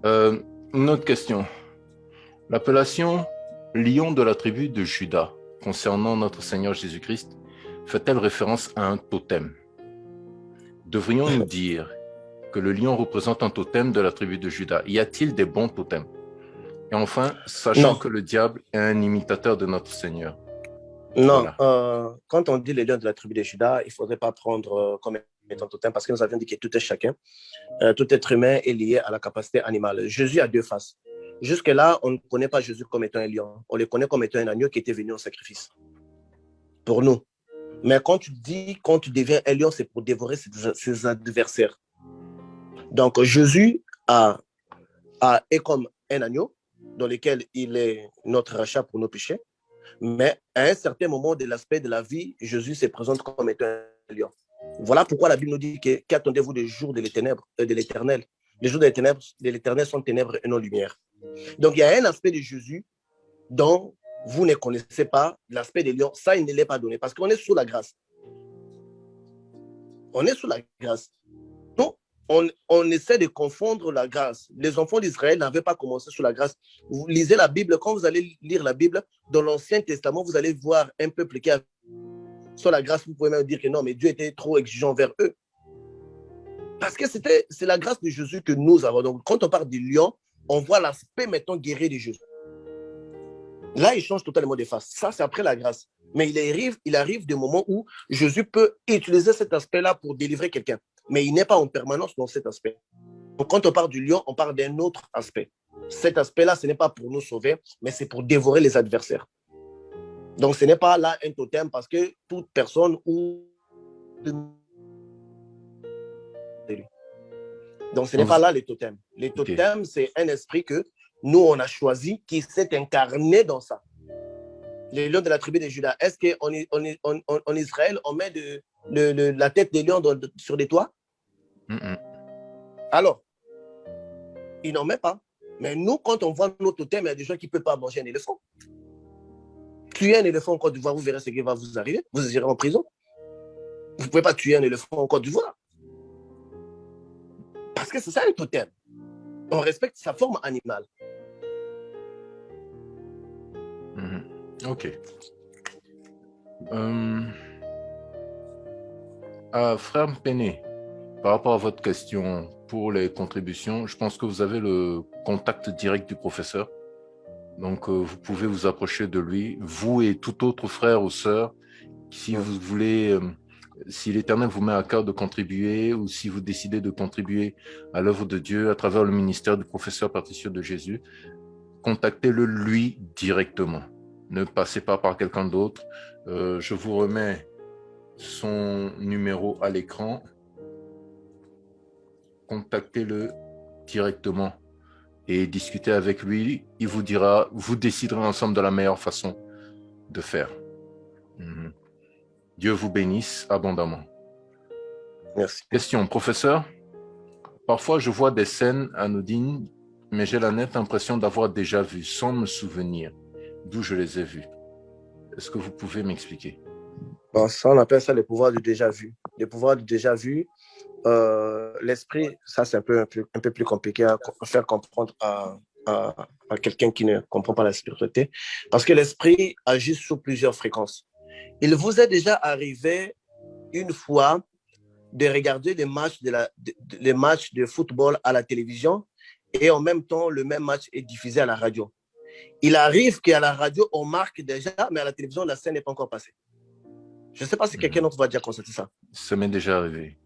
Euh, une autre question. L'appellation lion de la tribu de Juda concernant notre Seigneur Jésus-Christ fait-elle référence à un totem? Devrions-nous dire que le lion représente un totem de la tribu de Juda? Y a-t-il des bons totems? Et enfin, sachant Non, que le diable est un imitateur de notre Seigneur. non. Voilà. Quand on dit les lions de la tribu de Juda, il ne faudrait pas prendre comme étant totem parce que nous avions dit que tout est chacun. Tout être humain est lié à la capacité animale. Jésus a deux faces. Jusque-là, on ne connaît pas Jésus comme étant un lion. On le connaît comme étant un agneau qui était venu en sacrifice pour nous. Mais quand tu dis, quand tu deviens un lion, c'est pour dévorer ses adversaires. Donc, Jésus est comme un agneau dans lequel il est notre rachat pour nos péchés. Mais à un certain moment de l'aspect de la vie, Jésus se présente comme étant un lion. Voilà pourquoi la Bible nous dit qu'attendez-vous des jours de l'Éternel. Les jours de l'Éternel sont ténèbres et non lumière. Donc, il y a un aspect de Jésus dont vous ne connaissez pas l'aspect des lions. Ça, il ne l'est pas donné parce qu'on est sous la grâce. On est sous la grâce. Donc, on essaie de confondre la grâce. Les enfants d'Israël n'avaient pas commencé sous la grâce. Vous lisez la Bible, quand vous allez lire la Bible, dans l'Ancien Testament, vous allez voir un peuple qui a sur la grâce, vous pouvez même dire que non, mais Dieu était trop exigeant vers eux. Parce que c'est la grâce de Jésus que nous avons. Donc, quand on parle du lion, on voit l'aspect maintenant guéri de Jésus. Là, il change totalement de face. Ça, c'est après la grâce. Mais il arrive des moments où Jésus peut utiliser cet aspect-là pour délivrer quelqu'un. Mais il n'est pas en permanence dans cet aspect. Donc, quand on parle du lion, on parle d'un autre aspect. Cet aspect-là, ce n'est pas pour nous sauver, mais c'est pour dévorer les adversaires. Donc, ce n'est pas là un totem parce que toute personne ou donc, ce n'est pas là les totems. Les Ok. totems, c'est un esprit que nous, on a choisi qui s'est incarné dans ça. Les lions de la tribu de Judas, est-ce qu'en Israël, on met la tête des lions sur des toits? Alors, ils n'en mettent pas. Mais nous, quand on voit nos totems, il y a des gens qui ne peuvent pas manger un éléphant. Tuer un éléphant en Côte d'Ivoire, vous verrez ce qui va vous arriver. Vous irez en prison. Vous ne pouvez pas tuer un éléphant en Côte d'Ivoire. Parce que c'est ça un totem. On respecte sa forme animale. Ok. Frère Péné, par rapport à votre question pour les contributions, je pense que vous avez le contact direct du professeur. Donc, vous pouvez vous approcher de lui, vous et tout autre frère ou sœur, si vous voulez, si l'Éternel vous met à cœur de contribuer ou si vous décidez de contribuer à l'œuvre de Dieu à travers le ministère du professeur Patricio de Jésus, contactez-le lui directement. Ne passez pas par quelqu'un d'autre. Je vous remets son numéro à l'écran. Contactez-le directement et discutez avec lui. Il vous dira, vous déciderez ensemble de la meilleure façon de faire. Dieu vous bénisse abondamment. Merci. Question, professeur. Parfois, je vois des scènes anodines, mais j'ai la nette impression d'avoir déjà vu, sans me souvenir d'où je les ai vues. Est-ce que vous pouvez m'expliquer? Bon, ça, on appelle ça le pouvoir du déjà vu. Le pouvoir du déjà vu, l'esprit, ça, c'est un peu plus compliqué à faire comprendre à quelqu'un qui ne comprend pas la spiritualité. Parce que l'esprit agit sur plusieurs fréquences. Il vous est déjà arrivé une fois de regarder les matchs de football à la télévision et en même temps, le même match est diffusé à la radio. Il arrive qu'à la radio, on marque déjà, mais à la télévision, la scène n'est pas encore passée. Je ne sais pas si quelqu'un d'autre va déjà constater ça. Ça m'est déjà arrivé.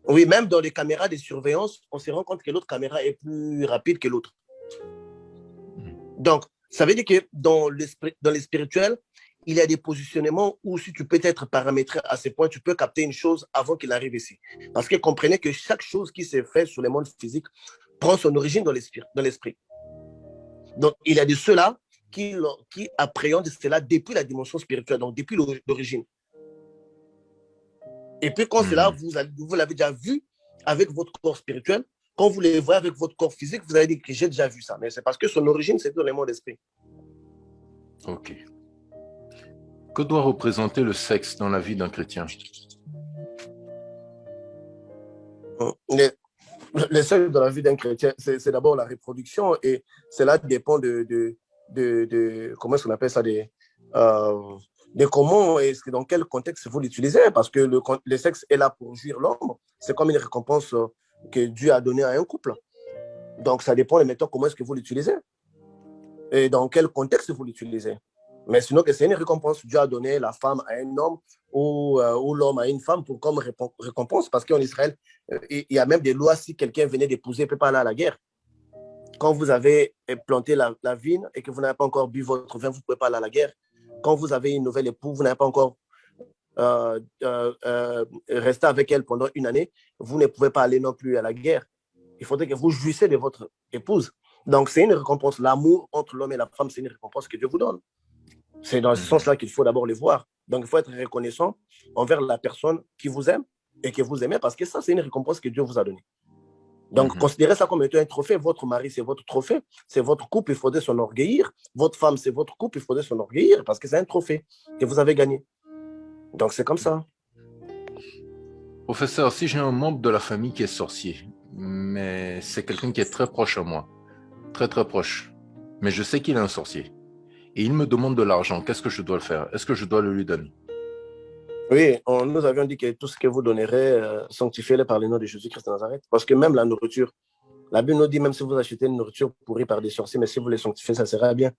Oui, même dans les caméras de surveillance, on se rend compte que l'autre caméra est plus rapide que l'autre. Donc, ça veut dire que dans les spirituels, il y a des positionnements où si tu peux être paramétré à ce point, tu peux capter une chose avant qu'il arrive ici. Parce que comprenez que chaque chose qui se fait sur le monde physique prend son origine dans l'esprit. Donc, il y a de ceux-là qui appréhendent cela depuis la dimension spirituelle, donc depuis l'origine. Et puis, quand cela, vous l'avez déjà vu avec votre corps spirituel, quand vous le voyez avec votre corps physique, vous allez dire que j'ai déjà vu ça. Mais c'est parce que son origine, c'est dans le monde d'esprit. Ok. Que doit représenter le sexe dans la vie d'un chrétien? L'essentiel de la vie d'un chrétien, c'est d'abord la reproduction et cela dépend comment est-ce qu'on appelle ça, de comment et dans quel contexte vous l'utilisez, parce que le sexe est là pour jouir l'homme. C'est comme une récompense que Dieu a donnée à un couple. Donc, ça dépend des méthodes, comment est-ce que vous l'utilisez et dans quel contexte vous l'utilisez. Mais sinon, que c'est une récompense. Dieu a donné la femme à un homme ou l'homme à une femme pour comme récompense, parce qu'en Israël, il y a même des lois, si quelqu'un venait d'épouser, il ne peut pas aller à la guerre. Quand vous avez planté la vigne et que vous n'avez pas encore bu votre vin, vous ne pouvez pas aller à la guerre. Quand vous avez une nouvelle épouse, vous n'avez pas encore resté avec elle pendant une année, vous ne pouvez pas aller non plus à la guerre. Il faudrait que vous jouissiez de votre épouse. Donc, c'est une récompense. L'amour entre l'homme et la femme, c'est une récompense que Dieu vous donne. C'est dans ce sens-là qu'il faut d'abord les voir. Donc, il faut être reconnaissant envers la personne qui vous aime et que vous aimez, parce que ça, c'est une récompense que Dieu vous a donnée. Donc, considérez ça comme étant un trophée. Votre mari, c'est votre trophée. C'est votre couple, il faudrait s'enorgueillir. Votre femme, c'est votre couple, il faudrait s'enorgueillir parce que c'est un trophée que vous avez gagné. Donc, c'est comme ça. Professeur, si j'ai un membre de la famille qui est sorcier, mais c'est quelqu'un qui est très proche à moi, très très proche, mais je sais qu'il est un sorcier, et il me demande de l'argent, qu'est-ce que je dois le faire? Est-ce que je dois le lui donner? Oui, nous avions dit que tout ce que vous donnerez, sanctifiez-le par le nom de Jésus-Christ de Nazareth. Parce que même la nourriture, la Bible nous dit, même si vous achetez une nourriture pourrie par des sorciers, mais si vous les sanctifiez, ça sera bien.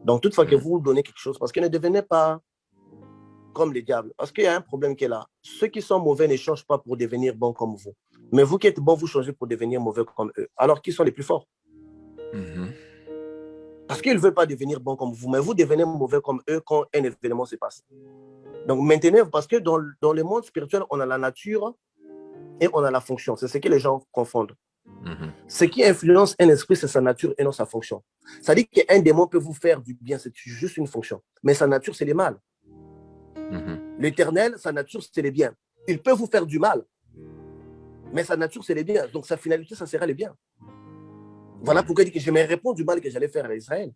Donc, toutefois que vous donnez quelque chose, parce que ne devenez pas comme les diables. Parce qu'il y a un problème qui est là. Ceux qui sont mauvais ne changent pas pour devenir bons comme vous. Mais vous qui êtes bons, vous changez pour devenir mauvais comme eux. Alors, qui sont les plus forts? Parce qu'ils ne veulent pas devenir bons comme vous, mais vous devenez mauvais comme eux quand un événement se passe. Donc, maintenez, parce que dans le monde spirituel, on a la nature et on a la fonction. C'est ce que les gens confondent. Ce qui influence un esprit, c'est sa nature et non sa fonction. Ça dit qu'un démon peut vous faire du bien, c'est juste une fonction. Mais sa nature, c'est le mal. L'éternel, sa nature, c'est le bien. Il peut vous faire du mal, mais sa nature, c'est le bien. Donc, sa finalité, ça sera le bien. Voilà pourquoi il dit que je me réponds du mal que j'allais faire à Israël.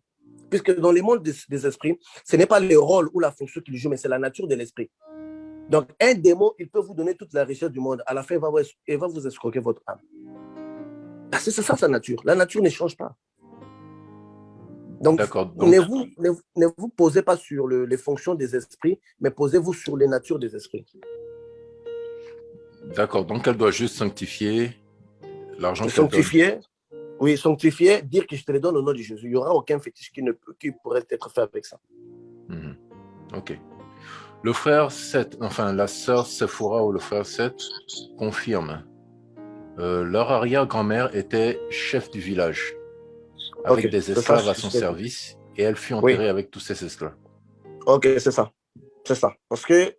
Puisque dans le monde des esprits, ce n'est pas le rôle ou la fonction qu'il joue, mais c'est la nature de l'esprit. Donc, un démon, il peut vous donner toute la richesse du monde. À la fin, il va vous escroquer votre âme. Parce que c'est ça sa nature. La nature ne change pas. Donc, ne vous posez pas sur les fonctions des esprits, mais posez-vous sur les natures des esprits. D'accord, donc elle doit juste sanctifier l'argent qu'elle donne. Oui, sanctifier, dire que je te le donne au nom de Jésus. Il n'y aura aucun fétiche qui pourrait être fait avec ça. Ok. Le frère Seth, enfin la sœur Sephora ou le frère Seth confirme. Leur arrière-grand-mère était chef du village, avec des esclaves à son service, et elle fut enterrée avec tous ses esclaves. Ok, c'est ça. C'est ça. Parce que,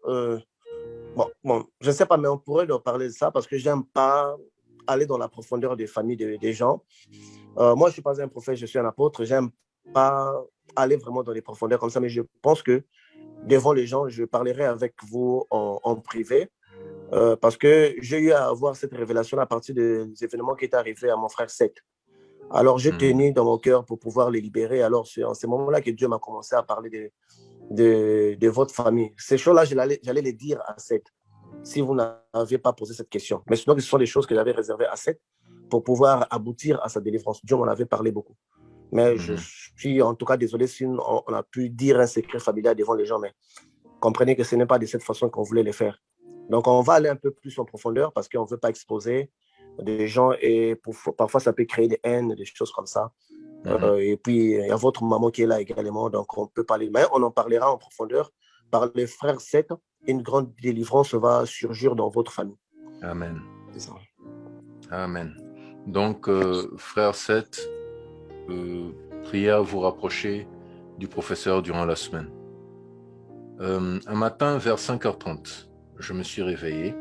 bon, je ne sais pas, mais on pourrait leur parler de ça parce que je n'aime pas aller dans la profondeur des familles des gens. Moi, je ne suis pas un prophète, je suis un apôtre. Je n'aime pas aller vraiment dans les profondeurs comme ça, mais je pense que devant les gens, je parlerai avec vous en privé parce que j'ai eu à avoir cette révélation à partir des événements qui étaient arrivés à mon frère Seth. Alors, j'ai tenu dans mon cœur pour pouvoir les libérer. Alors, c'est en ce moment-là que Dieu m'a commencé à parler de votre famille. Ces choses-là, j'allais les dire à Seth si vous n'aviez pas posé cette question. Mais sinon, ce sont des choses que j'avais réservées à Seth pour pouvoir aboutir à sa délivrance. Dieu m'en avait parlé beaucoup. Mais je suis en tout cas désolé si on a pu dire un secret familial devant les gens, mais comprenez que ce n'est pas de cette façon qu'on voulait les faire. Donc, on va aller un peu plus en profondeur parce qu'on ne veut pas exposer des gens et parfois ça peut créer des haines, des choses comme ça. Et puis, il y a votre maman qui est là également, donc on peut parler. Mais on en parlera en profondeur par les frères Seth. Une grande délivrance va surgir dans votre famille. Amen. C'est ça. Amen. Donc, frère Seth, priez à vous rapprocher du professeur durant la semaine. Un matin, vers 5h30, je me suis réveillé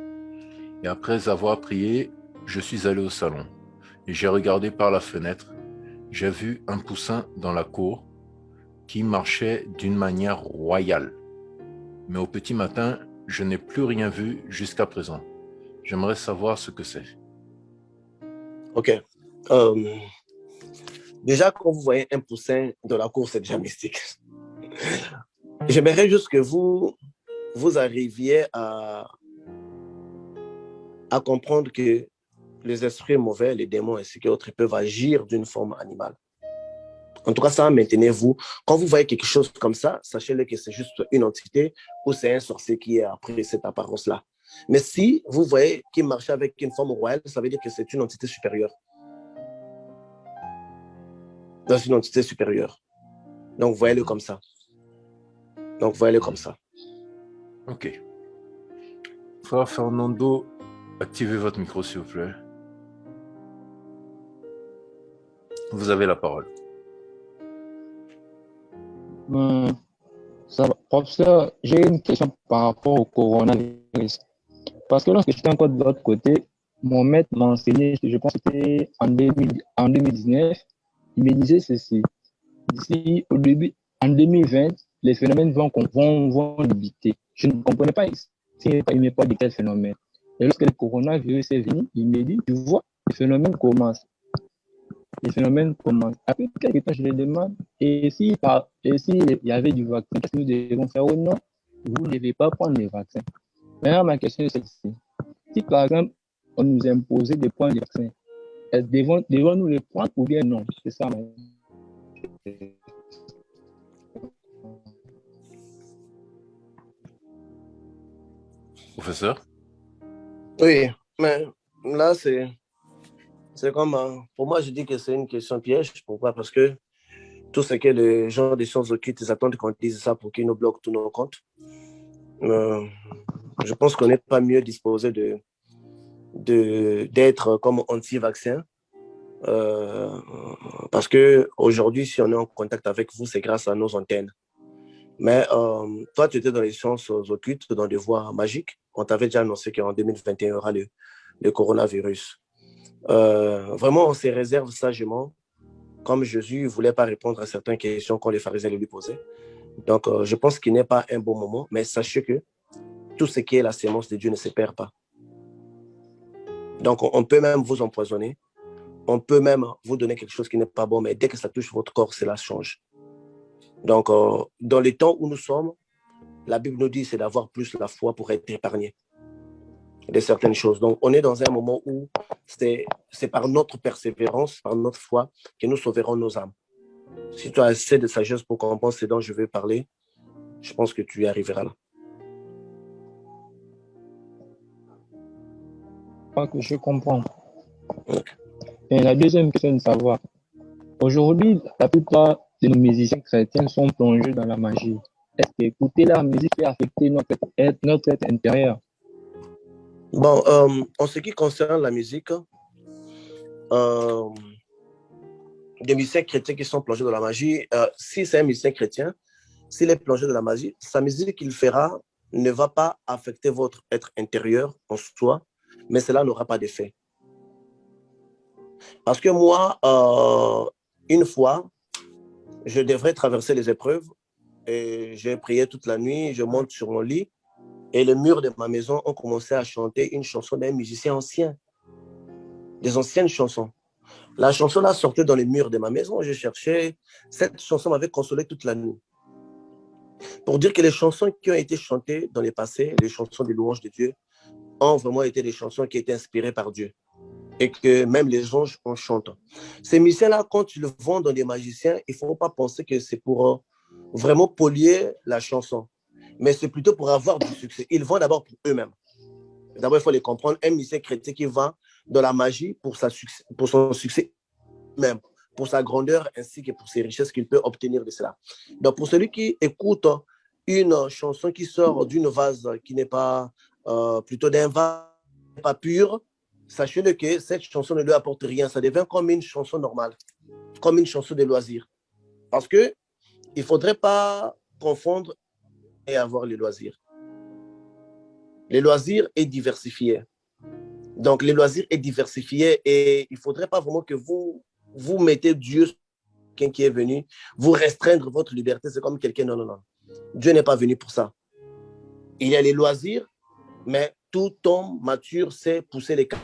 et après avoir prié, je suis allé au salon et j'ai regardé par la fenêtre. J'ai vu un poussin dans la cour qui marchait d'une manière royale. Mais au petit matin, je n'ai plus rien vu jusqu'à présent. J'aimerais savoir ce que c'est. Ok. Déjà, quand vous voyez un poussin dans la cour, c'est déjà mystique. J'aimerais juste que vous arriviez à comprendre que les esprits mauvais, les démons ainsi que autres peuvent agir d'une forme animale. En tout cas, ça, maintenez-vous. Quand vous voyez quelque chose comme ça, sachez-le que c'est juste une entité ou c'est un sorcier qui a pris cette apparence-là. Mais si vous voyez qu'il marche avec une forme royale, ça veut dire que c'est une entité supérieure. Dans une entité supérieure. Donc, voyez-le comme ça. Donc, voyez-le comme ça. Ok. Frère Fernando, activez votre micro, s'il vous plaît. Vous avez la parole. Ça va. Professeur, j'ai une question par rapport au coronavirus. Parce que lorsque j'étais encore de l'autre côté, mon maître m'a enseigné, je pense que c'était en 2019, il me disait ceci. D'ici au début, en 2020, les phénomènes vont débuter. Je ne comprenais pas s'il ne pas de quel phénomène. Et lorsque le coronavirus est venu, il me dit, tu vois, les phénomènes commencent. Les phénomènes commencent. Après quelques temps, je lui demande, et s'il y avait du vaccin, qu'est-ce que nous devons faire ou non? Vous ne devez pas prendre les vaccins. Maintenant, ma question est celle-ci. Si par exemple, on nous imposait de prendre les vaccins, devons-nous les prendre ou bien non? C'est ça. Professeur? Oui, mais là, c'est comme, pour moi, je dis que c'est une question piège. Pourquoi? Parce que tout ce que les gens des sciences occultes ils attendent qu'on dise ça pour qu'ils nous bloquent tous nos comptes. Je pense qu'on n'est pas mieux disposé d'être comme anti-vaccin. Parce que aujourd'hui, si on est en contact avec vous, c'est grâce à nos antennes. Mais toi, tu étais dans les sciences occultes, dans des voies magiques. On t'avait déjà annoncé qu'en 2021, il y aura le coronavirus. Vraiment, on se réserve sagement. Comme Jésus ne voulait pas répondre à certaines questions qu'on les pharisiens lui posaient. Donc, je pense qu'il n'est pas un bon moment, mais sachez que tout ce qui est la sémence de Dieu ne se perd pas. Donc, on peut même vous empoisonner. On peut même vous donner quelque chose qui n'est pas bon, mais dès que ça touche votre corps, cela change. Donc, dans les temps où nous sommes, la Bible nous dit c'est d'avoir plus la foi pour être épargné de certaines choses. Donc, on est dans un moment où c'est par notre persévérance, par notre foi, que nous sauverons nos âmes. Si tu as assez de sagesse pour comprendre ce dont je veux parler, je pense que tu y arriveras là. Que je comprends. Okay. Et la deuxième question de savoir, aujourd'hui, la plupart de nos musiciens chrétiens sont plongés dans la magie. Est-ce qu'écouter la musique peut affecter notre être intérieur? Bon, en ce qui concerne la musique, des musiciens chrétiens qui sont plongés dans la magie, si c'est un musicien chrétien, s'il est plongé dans la magie, sa musique qu'il fera ne va pas affecter votre être intérieur en soi, mais cela n'aura pas d'effet. Parce que moi, une fois, je devrais traverser les épreuves et j'ai prié toute la nuit, je monte sur mon lit et les murs de ma maison ont commencé à chanter une chanson d'un musicien ancien, des anciennes chansons. La chanson là sortait dans les murs de ma maison, je cherchais, cette chanson m'avait consolé toute la nuit. Pour dire que les chansons qui ont été chantées dans le passé, les chansons des louanges de Dieu, ont vraiment été des chansons qui étaient inspirées par Dieu. Et que même les anges en chantent. Ces musiciens-là, quand ils le vendent dans des magiciens, il ne faut pas penser que c'est pour vraiment polier la chanson. Mais c'est plutôt pour avoir du succès. Ils vendent d'abord pour eux-mêmes. D'abord, il faut les comprendre. Un musicien chrétien qui vend de la magie pour son succès même, pour sa grandeur ainsi que pour ses richesses qu'il peut obtenir de cela. Donc, pour celui qui écoute une chanson qui sort d'une vase qui n'est pas, plutôt d'un vase pas pur, sachez-le que cette chanson ne lui apporte rien. Ça devient comme une chanson normale, comme une chanson de loisir. Parce qu'il ne faudrait pas confondre et avoir les loisirs. Les loisirs est diversifié. Donc, les loisirs est diversifié et il ne faudrait pas vraiment que vous mettez Dieu, quelqu'un qui est venu, vous restreindre votre liberté. C'est comme quelqu'un, non. Dieu n'est pas venu pour ça. Il y a les loisirs, mais tout homme mature sait pousser les cas.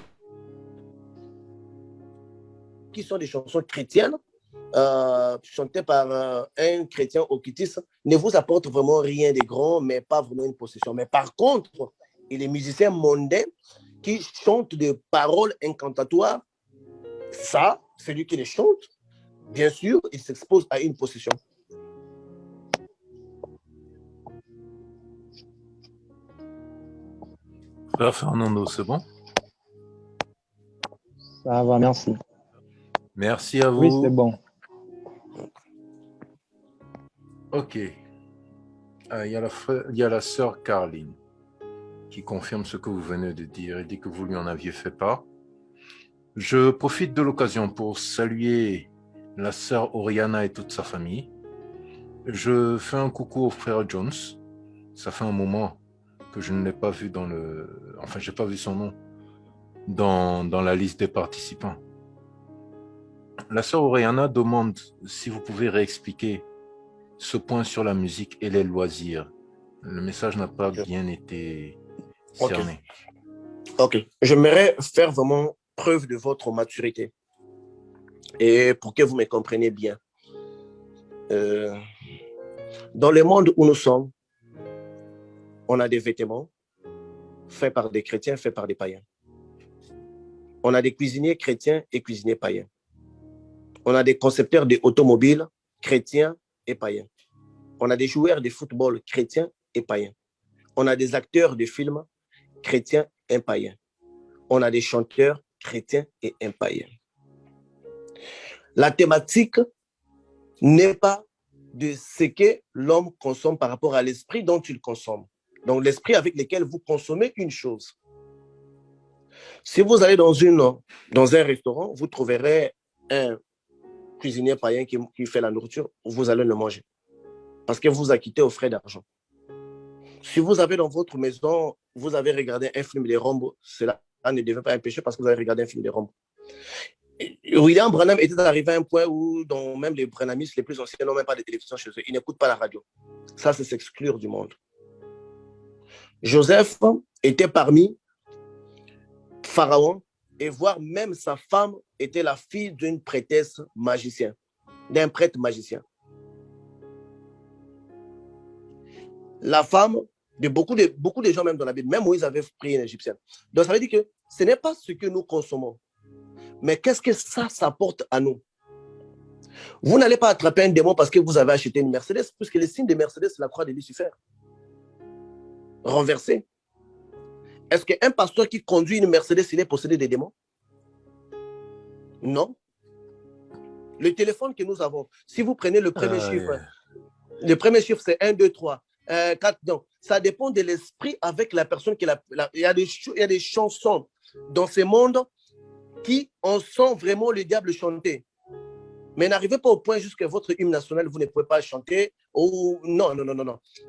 Qui sont des chansons chrétiennes, chantées par un chrétien occultiste, ne vous apportent vraiment rien de grand, mais pas vraiment une possession. Mais par contre, et les musiciens mondains qui chante des paroles incantatoires, ça, celui qui les chante, bien sûr, il s'expose à une possession. Frère Fernando, c'est bon? Ça va, merci. Merci à vous. Oui, c'est bon. Ok. Il y a la sœur Caroline qui confirme ce que vous venez de dire et dit que vous lui en aviez fait part. Je profite de l'occasion pour saluer la sœur Oriana et toute sa famille. Je fais un coucou au frère Jones. Ça fait un moment que je ne l'ai pas vu dans le... Enfin, je n'ai pas vu son nom dans la liste des participants. La sœur Oriana demande si vous pouvez réexpliquer ce point sur la musique et les loisirs. Le message n'a pas bien été cerné. Ok. J'aimerais faire vraiment preuve de votre maturité et pour que vous me compreniez bien. Dans le monde où nous sommes, on a des vêtements faits par des chrétiens, faits par des païens. On a des cuisiniers chrétiens et cuisiniers païens. On a des concepteurs d'automobiles chrétiens et païens. On a des joueurs de football chrétiens et païens. On a des acteurs de films chrétiens et païens. On a des chanteurs chrétiens et païens. La thématique n'est pas de ce que l'homme consomme par rapport à l'esprit dont il consomme. Donc, l'esprit avec lequel vous consommez une chose. Si vous allez dans un restaurant, vous trouverez un cuisinier païen qui fait la nourriture, vous allez le manger. Parce que vous acquittez aux frais d'argent. Si vous avez dans votre maison, vous avez regardé un film de Rambo, cela ne devait pas être un péché parce que vous avez regardé un film de Rambo. William Branham était arrivé à un point où, même les Branhamistes les plus anciens n'ont même pas de télévision chez eux. Ils n'écoutent pas la radio. Ça, c'est s'exclure du monde. Joseph était parmi Pharaon et voire même sa femme était la fille d'une prêtresse magicien, d'un prêtre magicien. La femme de beaucoup de gens même dans la Bible, même Moïse avait pris une égyptienne. Donc ça veut dire que ce n'est pas ce que nous consommons, mais qu'est-ce que ça s'apporte à nous? Vous n'allez pas attraper un démon parce que vous avez acheté une Mercedes, puisque le signe de Mercedes, c'est la croix de Lucifer. Renversé. Est-ce qu'un pasteur qui conduit une Mercedes, il est possédé des démons? Non. Le téléphone que nous avons, si vous prenez le premier chiffre, le premier chiffre c'est 1, 2, 3, 4, donc ça dépend de l'esprit avec la personne qui il y a des chansons dans ce monde qui en sent vraiment le diable chanter. Mais n'arrivez pas au point jusqu'à votre hymne national, vous ne pouvez pas chanter. Ou non.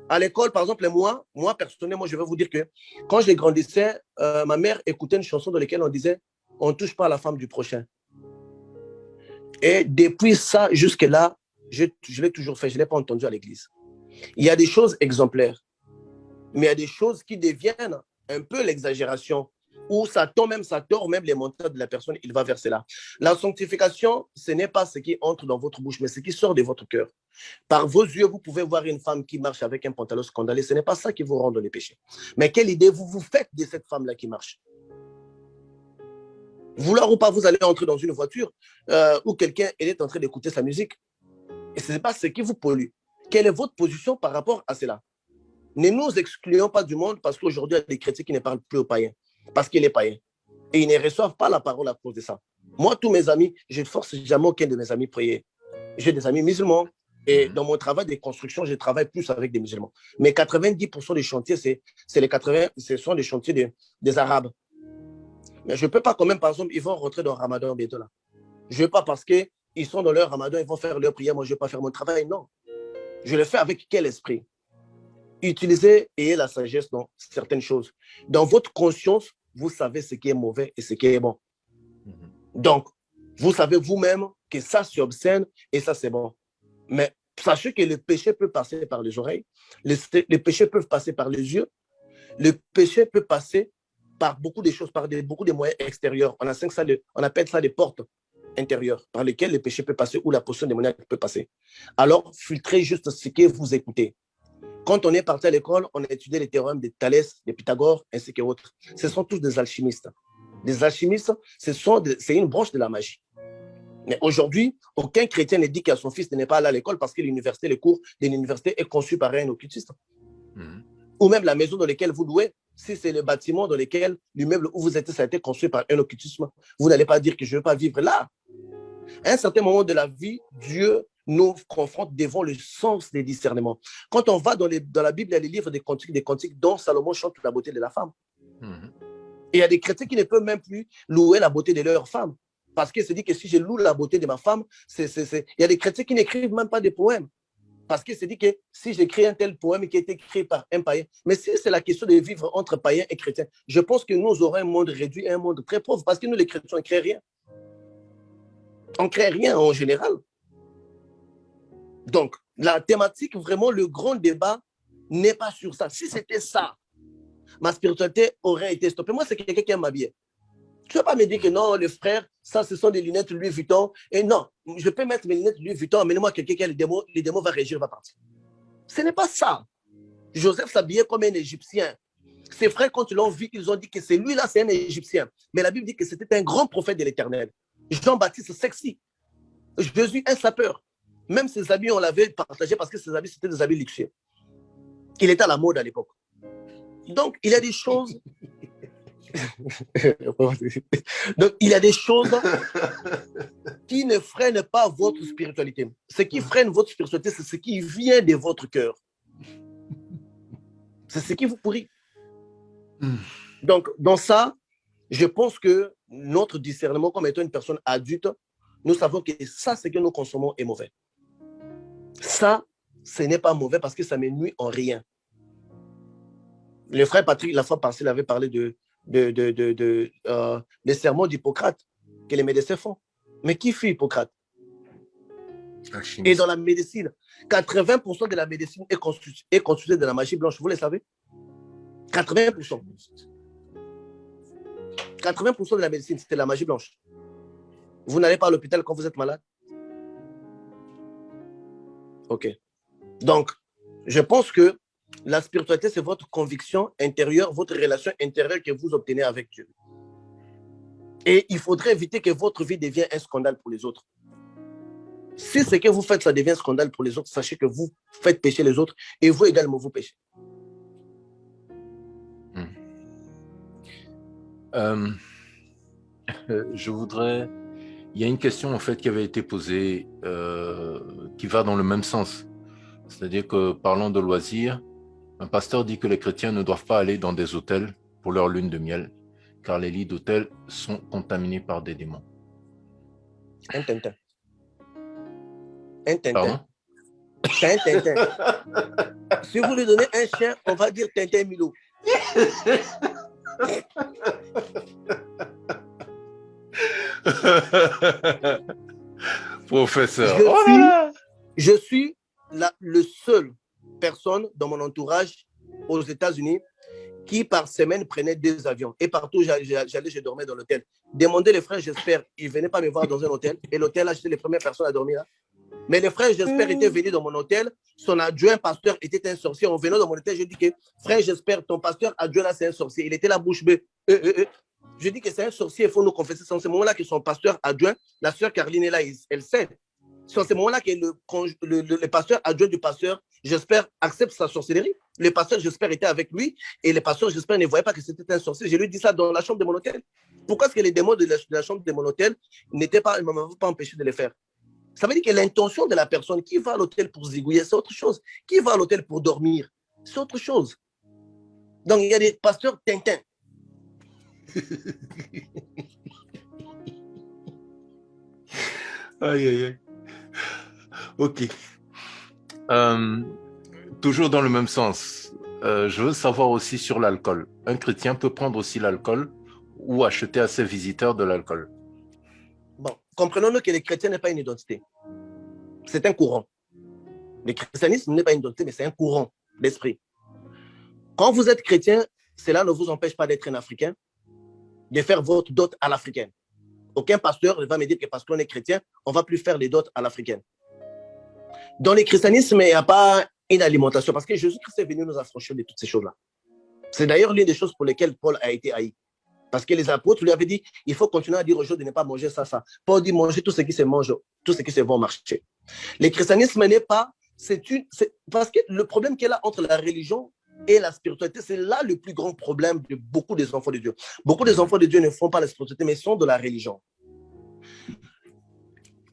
À l'école, par exemple, moi personnellement, je vais vous dire que quand je grandissais, ma mère écoutait une chanson dans laquelle on disait « On ne touche pas à la femme du prochain ». Et depuis ça, jusque-là, je l'ai toujours fait, je ne l'ai pas entendu à l'église. Il y a des choses exemplaires, mais il y a des choses qui deviennent un peu l'exagération, où ça tord même les montants de la personne, il va verser là. La sanctification, ce n'est pas ce qui entre dans votre bouche, mais ce qui sort de votre cœur. Par vos yeux, vous pouvez voir une femme qui marche avec un pantalon scandaleux, ce n'est pas ça qui vous rend dans les péchés. Mais quelle idée vous faites de cette femme-là qui marche? Vouloir ou pas, vous allez entrer dans une voiture où quelqu'un est en train d'écouter sa musique. Et ce n'est pas ce qui vous pollue. Quelle est votre position par rapport à cela? Ne nous excluons pas du monde parce qu'aujourd'hui, il y a des chrétiens qui ne parlent plus aux païens. Parce qu'il est païen. Et ils ne reçoivent pas la parole à cause de ça. Moi, tous mes amis, je ne force jamais aucun de mes amis à prier. J'ai des amis musulmans. Et dans mon travail de construction, je travaille plus avec des musulmans. Mais 90% des chantiers, ce sont des chantiers des Arabes. Mais je ne peux pas quand même, par exemple, ils vont rentrer dans le Ramadan bientôt là. Je ne veux pas parce qu'ils sont dans leur Ramadan, ils vont faire leur prière, moi je ne vais pas faire mon travail. Non. Je le fais avec quel esprit? Utilisez et ayez la sagesse dans certaines choses. Dans votre conscience, vous savez ce qui est mauvais et ce qui est bon. Donc, vous savez vous-même que ça c'est obscène et ça c'est bon. Mais sachez que le péché peut passer par les oreilles, les péchés peuvent passer par les yeux, le péché peut passer par beaucoup de choses, par beaucoup de moyens extérieurs. On appelle ça des portes intérieures par lesquelles le péché peut passer ou la potion démoniaque peut passer. Alors, filtrez juste ce que vous écoutez. Quand on est parti à l'école, on a étudié les théorèmes de Thalès, de Pythagore, ainsi que autres. Ce sont tous des alchimistes. Les alchimistes, c'est une branche de la magie. Mais aujourd'hui, aucun chrétien ne dit qu'à son fils de n'est pas allé à l'école parce que l'université, le cours de l'université est conçu par un occultiste. Ou même la maison dans laquelle vous louez, si c'est le bâtiment dans lequel l'immeuble où vous êtes, ça a été construit par un occultisme, vous n'allez pas dire que je ne veux pas vivre là. À un certain moment de la vie, Dieu nous confronte devant le sens des discernements. Quand on va dans la Bible, il y a les livres des cantiques dont Salomon chante la beauté de la femme. Et il y a des chrétiens qui ne peuvent même plus louer la beauté de leur femme. Parce qu'il se dit que si je loue la beauté de ma femme, il y a des chrétiens qui n'écrivent même pas des poèmes. Parce qu'il se dit que si j'écris un tel poème qui est écrit par un païen, mais si c'est la question de vivre entre païens et chrétiens, je pense que nous aurons un monde réduit et un monde très pauvre. Parce que nous, les chrétiens, on ne crée rien. On ne crée rien en général. Donc, la thématique, vraiment, le grand débat n'est pas sur ça. Si c'était ça, ma spiritualité aurait été stoppée. Moi, c'est quelqu'un qui aime m'habiller. Tu ne vas pas me dire que non, le frère, ça, ce sont des lunettes Louis Vuitton. Et non, je peux mettre mes lunettes Louis Vuitton, amenez-moi quelqu'un qui a les démons va réagir, va partir. Ce n'est pas ça. Joseph s'habillait comme un Égyptien. Ses frères, quand ils l'ont vu, ils ont dit que c'est lui-là, c'est un Égyptien. Mais la Bible dit que c'était un grand prophète de l'Éternel. Jean-Baptiste, sexy. Jésus, un sapeur. Même ses habits, on l'avait partagé parce que ses habits, c'était des habits luxueux. Il était à la mode à l'époque. Donc, il y a des choses... Donc, il y a des choses qui ne freinent pas votre spiritualité. Ce qui freine votre spiritualité, c'est ce qui vient de votre cœur. C'est ce qui vous pourrit. Donc, dans ça, je pense que notre discernement, comme étant une personne adulte, nous savons que ça, ce que nous consommons est mauvais. Ça, ce n'est pas mauvais parce que ça ne me nuit en rien. Le frère Patrick, la fois passée, il avait parlé des sermons d'Hippocrate que les médecins font. Mais qui fut Hippocrate? Et dans la médecine, 80% de la médecine est constituée de la magie blanche. Vous le savez? 80%. 80% de la médecine, c'est la magie blanche. Vous n'allez pas à l'hôpital quand vous êtes malade? Ok. Donc, je pense que la spiritualité, c'est votre conviction intérieure, votre relation intérieure que vous obtenez avec Dieu. Et il faudrait éviter que votre vie devienne un scandale pour les autres. Si ce que vous faites, ça devient un scandale pour les autres, sachez que vous faites pécher les autres et vous également, vous péchez. Je voudrais... Il y a une question en fait qui avait été posée qui va dans le même sens. C'est-à-dire que parlant de loisirs, un pasteur dit que les chrétiens ne doivent pas aller dans des hôtels pour leur lune de miel, car les lits d'hôtel sont contaminés par des démons. Un Tintin. Un Tintin. Pardon? C'est un Tintin. Si vous lui donnez un chien, on va dire Tintin Milo. Professeur. Je suis le seul personne dans mon entourage aux États-Unis qui par semaine prenait 2 avions. Et partout j'allais, je dormais dans l'hôtel. Demandez les frères, j'espère, ils ne venaient pas me voir dans un hôtel. Et l'hôtel, là, j'étais les premières personnes à dormir là. Mais les frères, j'espère, étaient venus dans mon hôtel. Son adjoint pasteur était un sorcier. En venant dans mon hôtel, j'ai dit que, frère, j'espère, ton pasteur adjoint là, c'est un sorcier. Il était la bouche bée. Je dis que c'est un sorcier, il faut nous confesser. C'est en ce moment-là que son pasteur adjoint, la sœur Caroline est là, elle sait. C'est en ce moment-là que le pasteur adjoint du pasteur, j'espère, accepte sa sorcellerie. Le pasteur, j'espère, était avec lui. Et le pasteur, j'espère, ne voyait pas que c'était un sorcier. Je lui ai dit ça dans la chambre de mon hôtel. Pourquoi est-ce que les démons de la chambre de mon hôtel ne m'avaient pas empêché de les faire? Ça veut dire que l'intention de la personne qui va à l'hôtel pour zigouiller, c'est autre chose. Qui va à l'hôtel pour dormir, c'est autre chose. Donc, il y a des pasteurs Tintin. Aïe, aïe, aïe. Ok. Toujours dans le même sens, je veux savoir aussi sur l'alcool. Un chrétien peut prendre aussi l'alcool ou acheter à ses visiteurs de l'alcool. Bon, comprenons-nous que le chrétien n'est pas une identité. C'est un courant. Le christianisme n'est pas une identité, mais c'est un courant d'esprit. Quand vous êtes chrétien, cela ne vous empêche pas d'être un Africain, de faire votre dot à l'africaine. Aucun pasteur ne va me dire que parce qu'on est chrétien, on ne va plus faire les dots à l'africaine. Dans le christianisme, il n'y a pas une alimentation. Parce que Jésus-Christ est venu nous affranchir de toutes ces choses-là. C'est d'ailleurs l'une des choses pour lesquelles Paul a été haï. Parce que les apôtres lui avaient dit, il faut continuer à dire aux gens de ne pas manger ça, ça. Paul dit, manger tout ce qui se mange, tout ce qui se vend au marché. Le christianisme n'est pas, parce que le problème qu'il y a là entre la religion et la spiritualité, c'est là le plus grand problème de beaucoup des enfants de Dieu. Beaucoup des enfants de Dieu ne font pas la spiritualité, mais sont de la religion.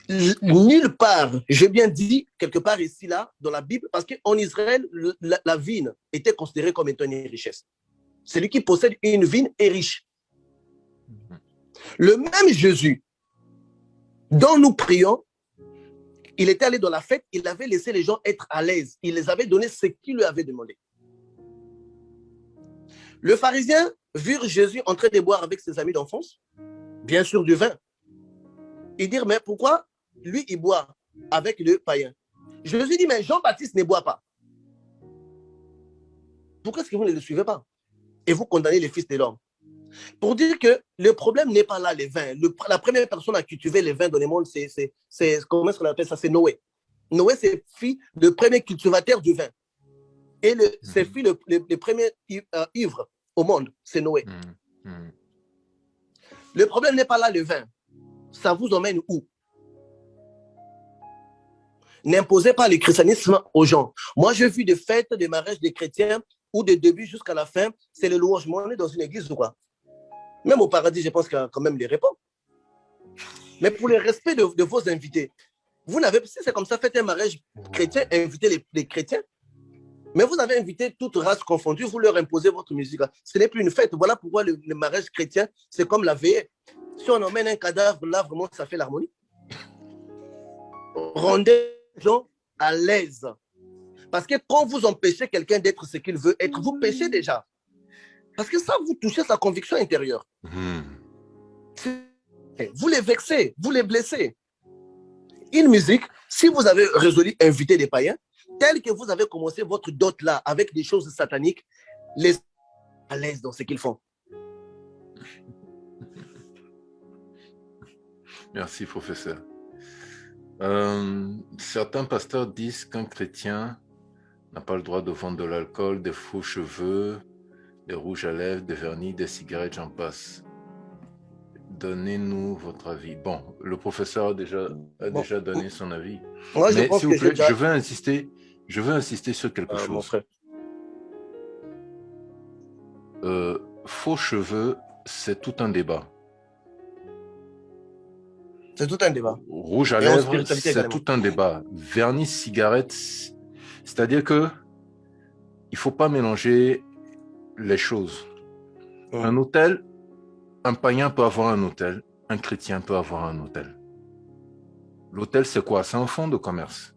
Nulle part, j'ai bien dit, quelque part ici, là, dans la Bible, parce qu'en Israël, la vigne était considérée comme étant une richesse. Celui qui possède une vigne est riche. Le même Jésus dont nous prions, il était allé dans la fête, il avait laissé les gens être à l'aise. Il les avait donné ce qu'ils lui avaient demandé. Le pharisien vu Jésus en train de boire avec ses amis d'enfance, bien sûr du vin. Il dit, mais pourquoi lui, il boit avec le païen? Jésus dit, mais Jean-Baptiste ne boit pas. Pourquoi est-ce que vous ne le suivez pas? Et vous condamnez les fils de l'homme. Pour dire que le problème n'est pas là, les vins. La première personne à cultiver les vins dans le monde, comment est-ce qu'on appelle ça? C'est Noé. Noé, c'est le premier cultivateur du vin. Et c'est le premier ivre au monde, c'est Noé. Le problème n'est pas là, le vin. Ça vous emmène où? N'imposez pas le christianisme aux gens. Moi, j'ai vu des fêtes, des mariages des chrétiens où de début jusqu'à la fin, c'est le louange. On est dans une église ou quoi? Même au paradis, je pense qu'il y a quand même les réponses. Mais pour le respect de vos invités, vous n'avez, si c'est comme ça, faites un mariage chrétien, invitez les chrétiens. Mais vous avez invité toute race confondue, vous leur imposez votre musique. Ce n'est plus une fête. Voilà pourquoi le mariage chrétien, c'est comme la veillée. Si on emmène un cadavre, là, vraiment, ça fait l'harmonie. Rendez les gens à l'aise. Parce que quand vous empêchez quelqu'un d'être ce qu'il veut être, vous péchez déjà. Parce que ça, vous touchez sa conviction intérieure. Vous les vexez, vous les blessez. Une musique, si vous avez résolu inviter des païens, tel que vous avez commencé votre dot là avec des choses sataniques, les à l'aise dans ce qu'ils font. Merci, professeur. Certains pasteurs disent qu'un chrétien n'a pas le droit de vendre de l'alcool, des faux cheveux, des rouges à lèvres, des vernis, des cigarettes, j'en passe. Donnez-nous votre avis. Bon, le professeur a déjà donné son avis. Moi, mais s'il vous plaît, je veux insister sur quelque chose. Mon frère. Faux cheveux, c'est tout un débat. C'est tout un débat. Rouge à lèvres, c'est tout un débat. Vernis, cigarette, c'est-à-dire que il faut pas mélanger les choses. Un hôtel, un païen peut avoir un hôtel, un chrétien peut avoir un hôtel. L'hôtel, c'est quoi? C'est un fonds de commerce.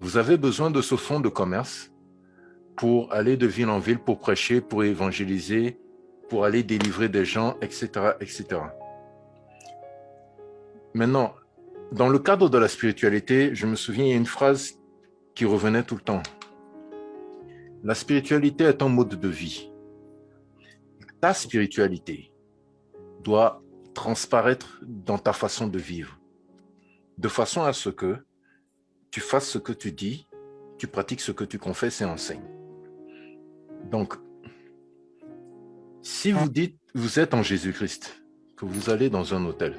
Vous avez besoin de ce fonds de commerce pour aller de ville en ville, pour prêcher, pour évangéliser, pour aller délivrer des gens, etc., etc. Maintenant, dans le cadre de la spiritualité, je me souviens, il y a une phrase qui revenait tout le temps. La spiritualité est un mode de vie. Ta spiritualité doit transparaître dans ta façon de vivre, de façon à ce que tu fasses ce que tu dis, tu pratiques ce que tu confesses et enseignes. Donc, si vous dites, vous êtes en Jésus-Christ, que vous allez dans un hôtel,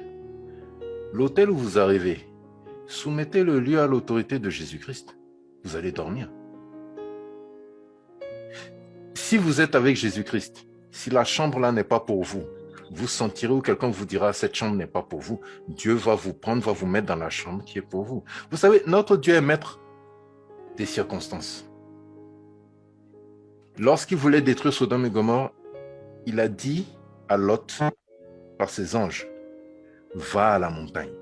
l'hôtel où vous arrivez, soumettez le lieu à l'autorité de Jésus-Christ, vous allez dormir. Si vous êtes avec Jésus-Christ, si la chambre là n'est pas pour vous, vous sentirez ou quelqu'un vous dira cette chambre n'est pas pour vous, Dieu va vous prendre, va vous mettre dans la chambre qui est pour vous. Vous savez, notre Dieu est maître des circonstances. Lorsqu'il voulait détruire Sodome et Gomorrhe, il a dit à Lot, par ses anges, va à la montagne.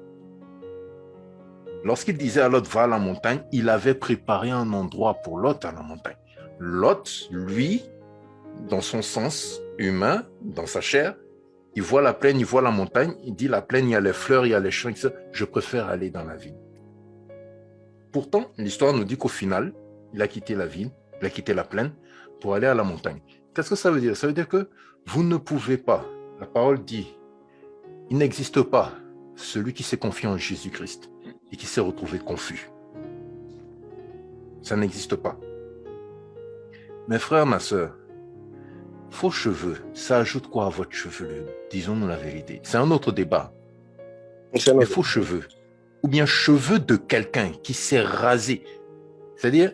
Lorsqu'il disait à Lot, va à la montagne, il avait préparé un endroit pour Lot à la montagne. Lot, lui, dans son sens humain, dans sa chair, il voit la plaine, il voit la montagne, il dit la plaine, il y a les fleurs, il y a les champs, etc. Je préfère aller dans la ville. Pourtant, l'histoire nous dit qu'au final, il a quitté la ville, il a quitté la plaine pour aller à la montagne. Qu'est-ce que ça veut dire? Ça veut dire que vous ne pouvez pas, la parole dit, il n'existe pas celui qui s'est confié en Jésus-Christ et qui s'est retrouvé confus. Ça n'existe pas. Mes frères, ma soeur, faux cheveux, ça ajoute quoi à votre chevelure? Disons-nous la vérité. C'est un autre débat. Mais faux cheveux, ou bien cheveux de quelqu'un qui s'est rasé, c'est-à-dire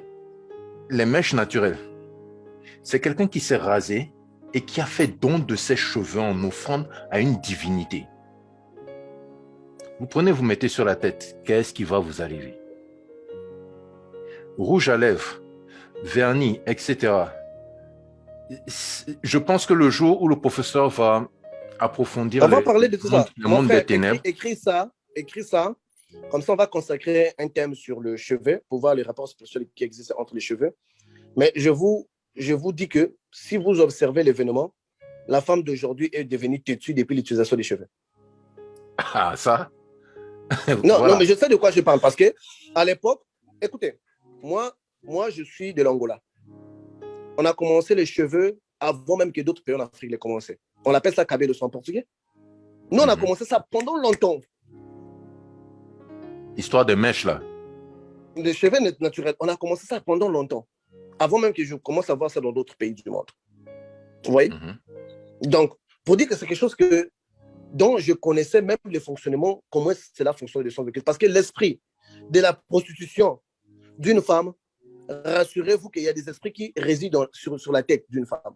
les mèches naturelles. C'est quelqu'un qui s'est rasé et qui a fait don de ses cheveux en offrande à une divinité. Vous prenez, vous mettez sur la tête, qu'est-ce qui va vous arriver? Rouge à lèvres, vernis, etc. Je pense que le jour où le professeur va approfondir on va parler de tout ça. le monde des ténèbres. Écris ça. Comme ça, on va consacrer un thème sur le cheveu pour voir les rapports spirituels qui existent entre les cheveux. Mais je vous dis que si vous observez l'événement, la femme d'aujourd'hui est devenue têtue depuis l'utilisation des cheveux. Ah, ça? Non, Voilà. non, mais je sais de quoi je parle parce que à l'époque, écoutez, moi, je suis de l'Angola. On a commencé les cheveux avant même que d'autres pays en Afrique les commencé. On appelle ça cabello en portugais. Nous, on a commencé ça pendant longtemps. Histoire de mèche, là. Les cheveux naturels, on a commencé ça pendant longtemps. Avant même que je commence à voir ça dans d'autres pays du monde. Vous voyez? Donc, pour dire que c'est quelque chose dont je connaissais même les fonctionnements, comment cela fonctionne de son vécu. Parce que l'esprit de la prostitution d'une femme, rassurez-vous qu'il y a des esprits qui résident sur la tête d'une femme.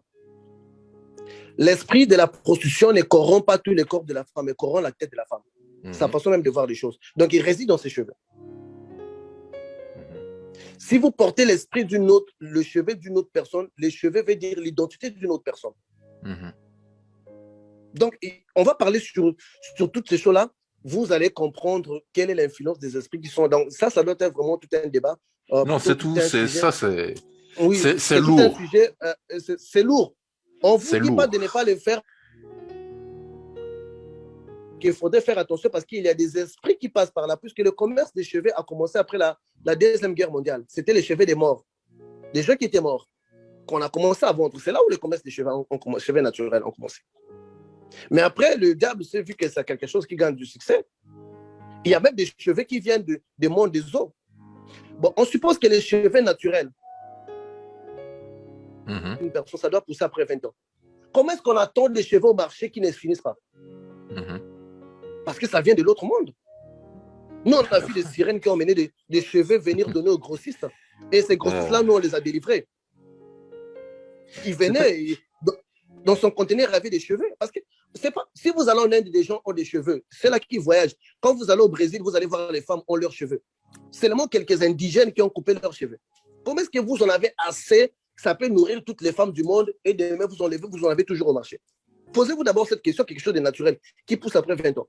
L'esprit de la prostitution ne corrompt pas tous les corps de la femme, mais corrompt la tête de la femme. Sa façon même de voir les choses. Donc, il réside dans ses cheveux. Si vous portez l'esprit d'une autre, le cheveu d'une autre personne, les cheveux veulent dire l'identité d'une autre personne. Donc, on va parler sur toutes ces choses-là. Vous allez comprendre quelle est l'influence des esprits qui sont dans... Ça doit être vraiment tout un débat. Non, c'est tout. Oui, c'est lourd. C'est lourd. On ne vous dit pas de ne pas le faire. Qu'il faudrait faire attention parce qu'il y a des esprits qui passent par là, puisque le commerce des cheveux a commencé après la Deuxième Guerre mondiale. C'était les cheveux des morts, des gens qui étaient morts, qu'on a commencé à vendre. C'est là où le commerce des cheveux, cheveux naturels ont commencé. Mais après, le diable s'est vu que c'est quelque chose qui gagne du succès. Il y a même des cheveux qui viennent des mondes des eaux. Bon, on suppose que les cheveux naturels, une personne, ça doit pousser après 20 ans. Comment est-ce qu'on attend des cheveux au marché qui ne finissent pas? Parce que ça vient de l'autre monde. Nous, on a vu des sirènes qui ont mené des cheveux venir donner aux grossistes. Et ces grossistes-là, nous, on les a délivrés. Ils venaient, dans son conteneur, il y avait des cheveux. Parce que c'est pas, si vous allez en Inde, des gens ont des cheveux. C'est là qu'ils voyagent. Quand vous allez au Brésil, vous allez voir les femmes ont leurs cheveux. C'est seulement quelques indigènes qui ont coupé leurs cheveux. Comment est-ce que vous en avez assez? Ça peut nourrir toutes les femmes du monde et demain, vous en avez toujours au marché. Posez-vous d'abord cette question, quelque chose de naturel qui pousse après 20 ans.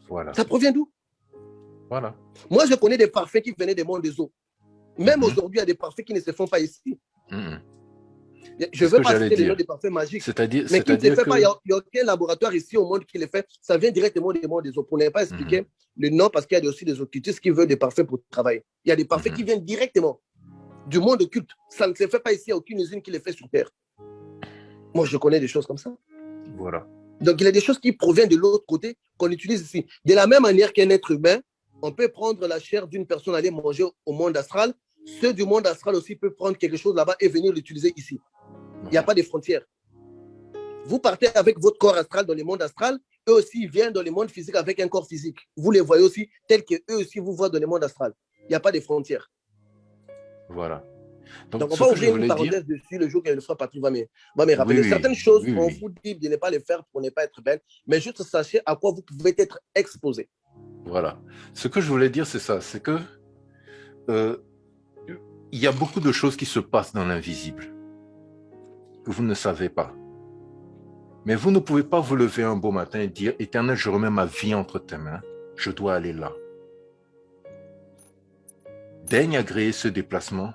Voilà. Ça provient d'où? Voilà. Moi, je connais des parfums qui venaient des mondes des eaux. Même aujourd'hui, il y a des parfums qui ne se font pas ici. Je ne veux pas citer les noms des parfums magiques. Mais qui ne se fait pas, il n'y a aucun laboratoire ici au monde qui les fait. Ça vient directement des mondes des eaux. Pour ne pas expliquer le nom, parce qu'il y a aussi des occultistes qui veulent des parfums pour travailler. Il y a des parfums qui viennent directement du monde occulte. Ça ne se fait pas ici, il n'y a aucune usine qui les fait sur Terre. Moi, je connais des choses comme ça. Voilà. Donc, il y a des choses qui proviennent de l'autre côté qu'on utilise ici. De la même manière qu'un être humain, on peut prendre la chair d'une personne, aller manger au monde astral. Ceux du monde astral aussi peuvent prendre quelque chose là-bas et venir l'utiliser ici. Il n'y a pas de frontières. Vous partez avec votre corps astral dans le monde astral, eux aussi ils viennent dans le monde physique avec un corps physique. Vous les voyez aussi tels qu'eux aussi vous voient dans le monde astral. Il n'y a pas de frontières. Voilà. Donc on va ouvrir une parenthèse dessus le jour que le frère Patrick va me rappeler. Certaines choses, on vous dit de ne pas les faire pour ne pas être belle, mais juste sachez à quoi vous pouvez être exposé. Voilà. Ce que je voulais dire, c'est ça, c'est que il y a beaucoup de choses qui se passent dans l'invisible que vous ne savez pas. Mais vous ne pouvez pas vous lever un beau matin et dire « Éternel, je remets ma vie entre tes mains, je dois aller là. » Daigne agréer ce déplacement,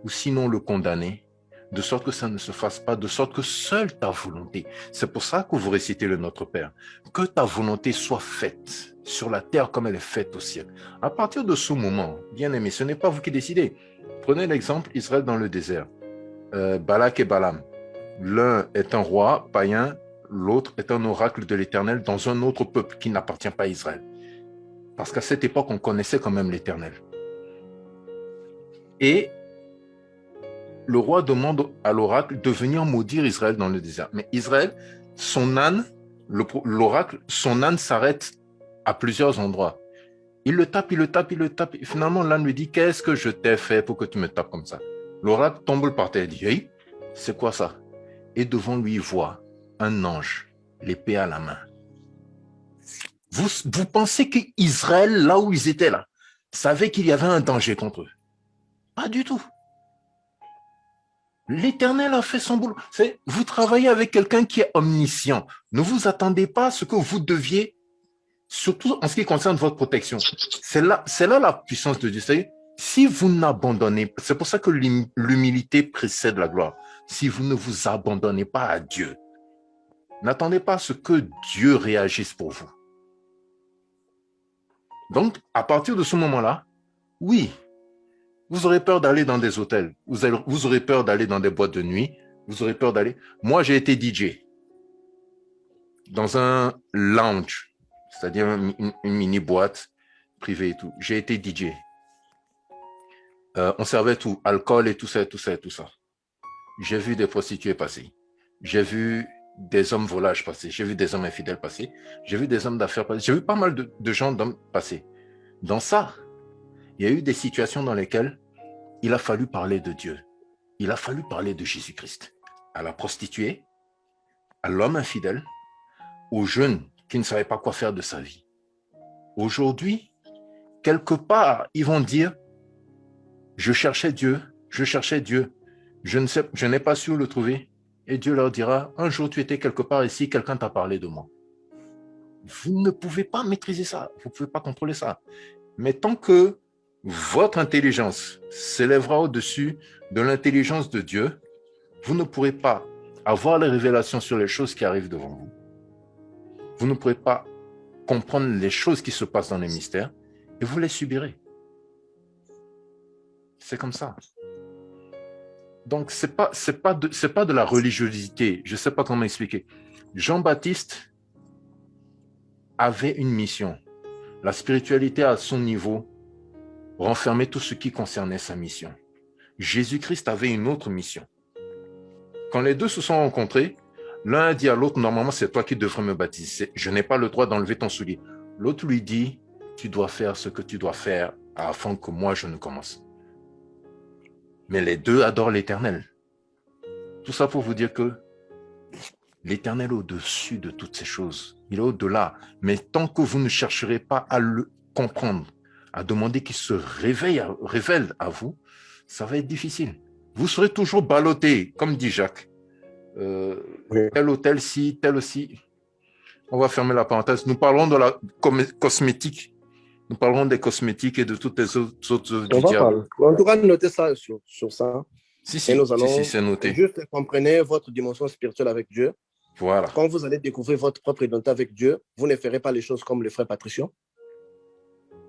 ou sinon le condamner, de sorte que ça ne se fasse pas, de sorte que seule ta volonté. C'est pour ça que vous récitez le Notre Père. Que ta volonté soit faite sur la terre comme elle est faite au ciel. À partir de ce moment, bien aimé, ce n'est pas vous qui décidez. Prenez l'exemple Israël dans le désert. Balak et Balaam. L'un est un roi païen, l'autre est un oracle de l'Éternel dans un autre peuple qui n'appartient pas à Israël. Parce qu'à cette époque, on connaissait quand même l'Éternel. Et le roi demande à l'oracle de venir maudire Israël dans le désert. Mais Israël, son âne, l'oracle, son âne s'arrête à plusieurs endroits. Il le tape, il le tape, il le tape. Et finalement, l'âne lui dit, qu'est-ce que je t'ai fait pour que tu me tapes comme ça? L'oracle tombe par terre et dit, hey, c'est quoi ça? Et devant lui, il voit un ange, l'épée à la main. Vous pensez qu'Israël, là où ils étaient là, savait qu'il y avait un danger contre eux? Pas du tout. L'Éternel a fait son boulot. Vous travaillez avec quelqu'un qui est omniscient. Ne vous attendez pas à ce que vous deviez, surtout en ce qui concerne votre protection. C'est là la puissance de Dieu. Si vous n'abandonnez pas, c'est pour ça que l'humilité précède la gloire. Si vous ne vous abandonnez pas à Dieu, n'attendez pas à ce que Dieu réagisse pour vous. Donc, à partir de ce moment-là, oui, vous aurez peur d'aller dans des hôtels, vous aurez peur d'aller dans des boîtes de nuit, vous aurez peur d'aller... Moi, j'ai été DJ dans un lounge, c'est-à-dire une mini-boîte privée et tout. J'ai été DJ. On servait tout, alcool et tout ça. J'ai vu des prostituées passer. J'ai vu des hommes volages passer. J'ai vu des hommes infidèles passer. J'ai vu des hommes d'affaires passer. J'ai vu pas mal de gens d'hommes passer. Dans ça, il y a eu des situations dans lesquelles il a fallu parler de Dieu. Il a fallu parler de Jésus-Christ. À la prostituée, à l'homme infidèle, aux jeunes qui ne savaient pas quoi faire de sa vie. Aujourd'hui, quelque part, ils vont dire, je cherchais Dieu, je n'ai pas su le trouver. Et Dieu leur dira, un jour tu étais quelque part ici, quelqu'un t'a parlé de moi. Vous ne pouvez pas maîtriser ça, vous ne pouvez pas contrôler ça. Mais tant que votre intelligence s'élèvera au-dessus de l'intelligence de Dieu, vous ne pourrez pas avoir les révélations sur les choses qui arrivent devant vous. Vous ne pourrez pas comprendre les choses qui se passent dans les mystères et vous les subirez. C'est comme ça. Donc, c'est pas de la religiosité. Je ne sais pas comment expliquer. Jean-Baptiste avait une mission. La spiritualité à son niveau renfermait tout ce qui concernait sa mission. Jésus-Christ avait une autre mission. Quand les deux se sont rencontrés, l'un a dit à l'autre, normalement, c'est toi qui devrais me baptiser. Je n'ai pas le droit d'enlever ton soulier. L'autre lui dit, tu dois faire ce que tu dois faire afin que moi, je ne commence. Mais les deux adorent l'Éternel. Tout ça pour vous dire que l'Éternel est au-dessus de toutes ces choses. Il est au-delà. Mais tant que vous ne chercherez pas à le comprendre, à demander qu'il se révèle à vous, ça va être difficile. Vous serez toujours ballotté, comme dit Jacques. Oui. Tel hôtel ci, tel aussi. On va fermer la parenthèse. Nous parlerons de la cosmétique. Nous parlerons des cosmétiques et de toutes les autres On du va diable. parler. En tout cas, notez ça sur ça. Si, Et nous allons c'est noté. juste comprenez votre dimension spirituelle avec Dieu. Voilà. Quand vous allez découvrir votre propre identité avec Dieu, vous ne ferez pas les choses comme le frère Patricio.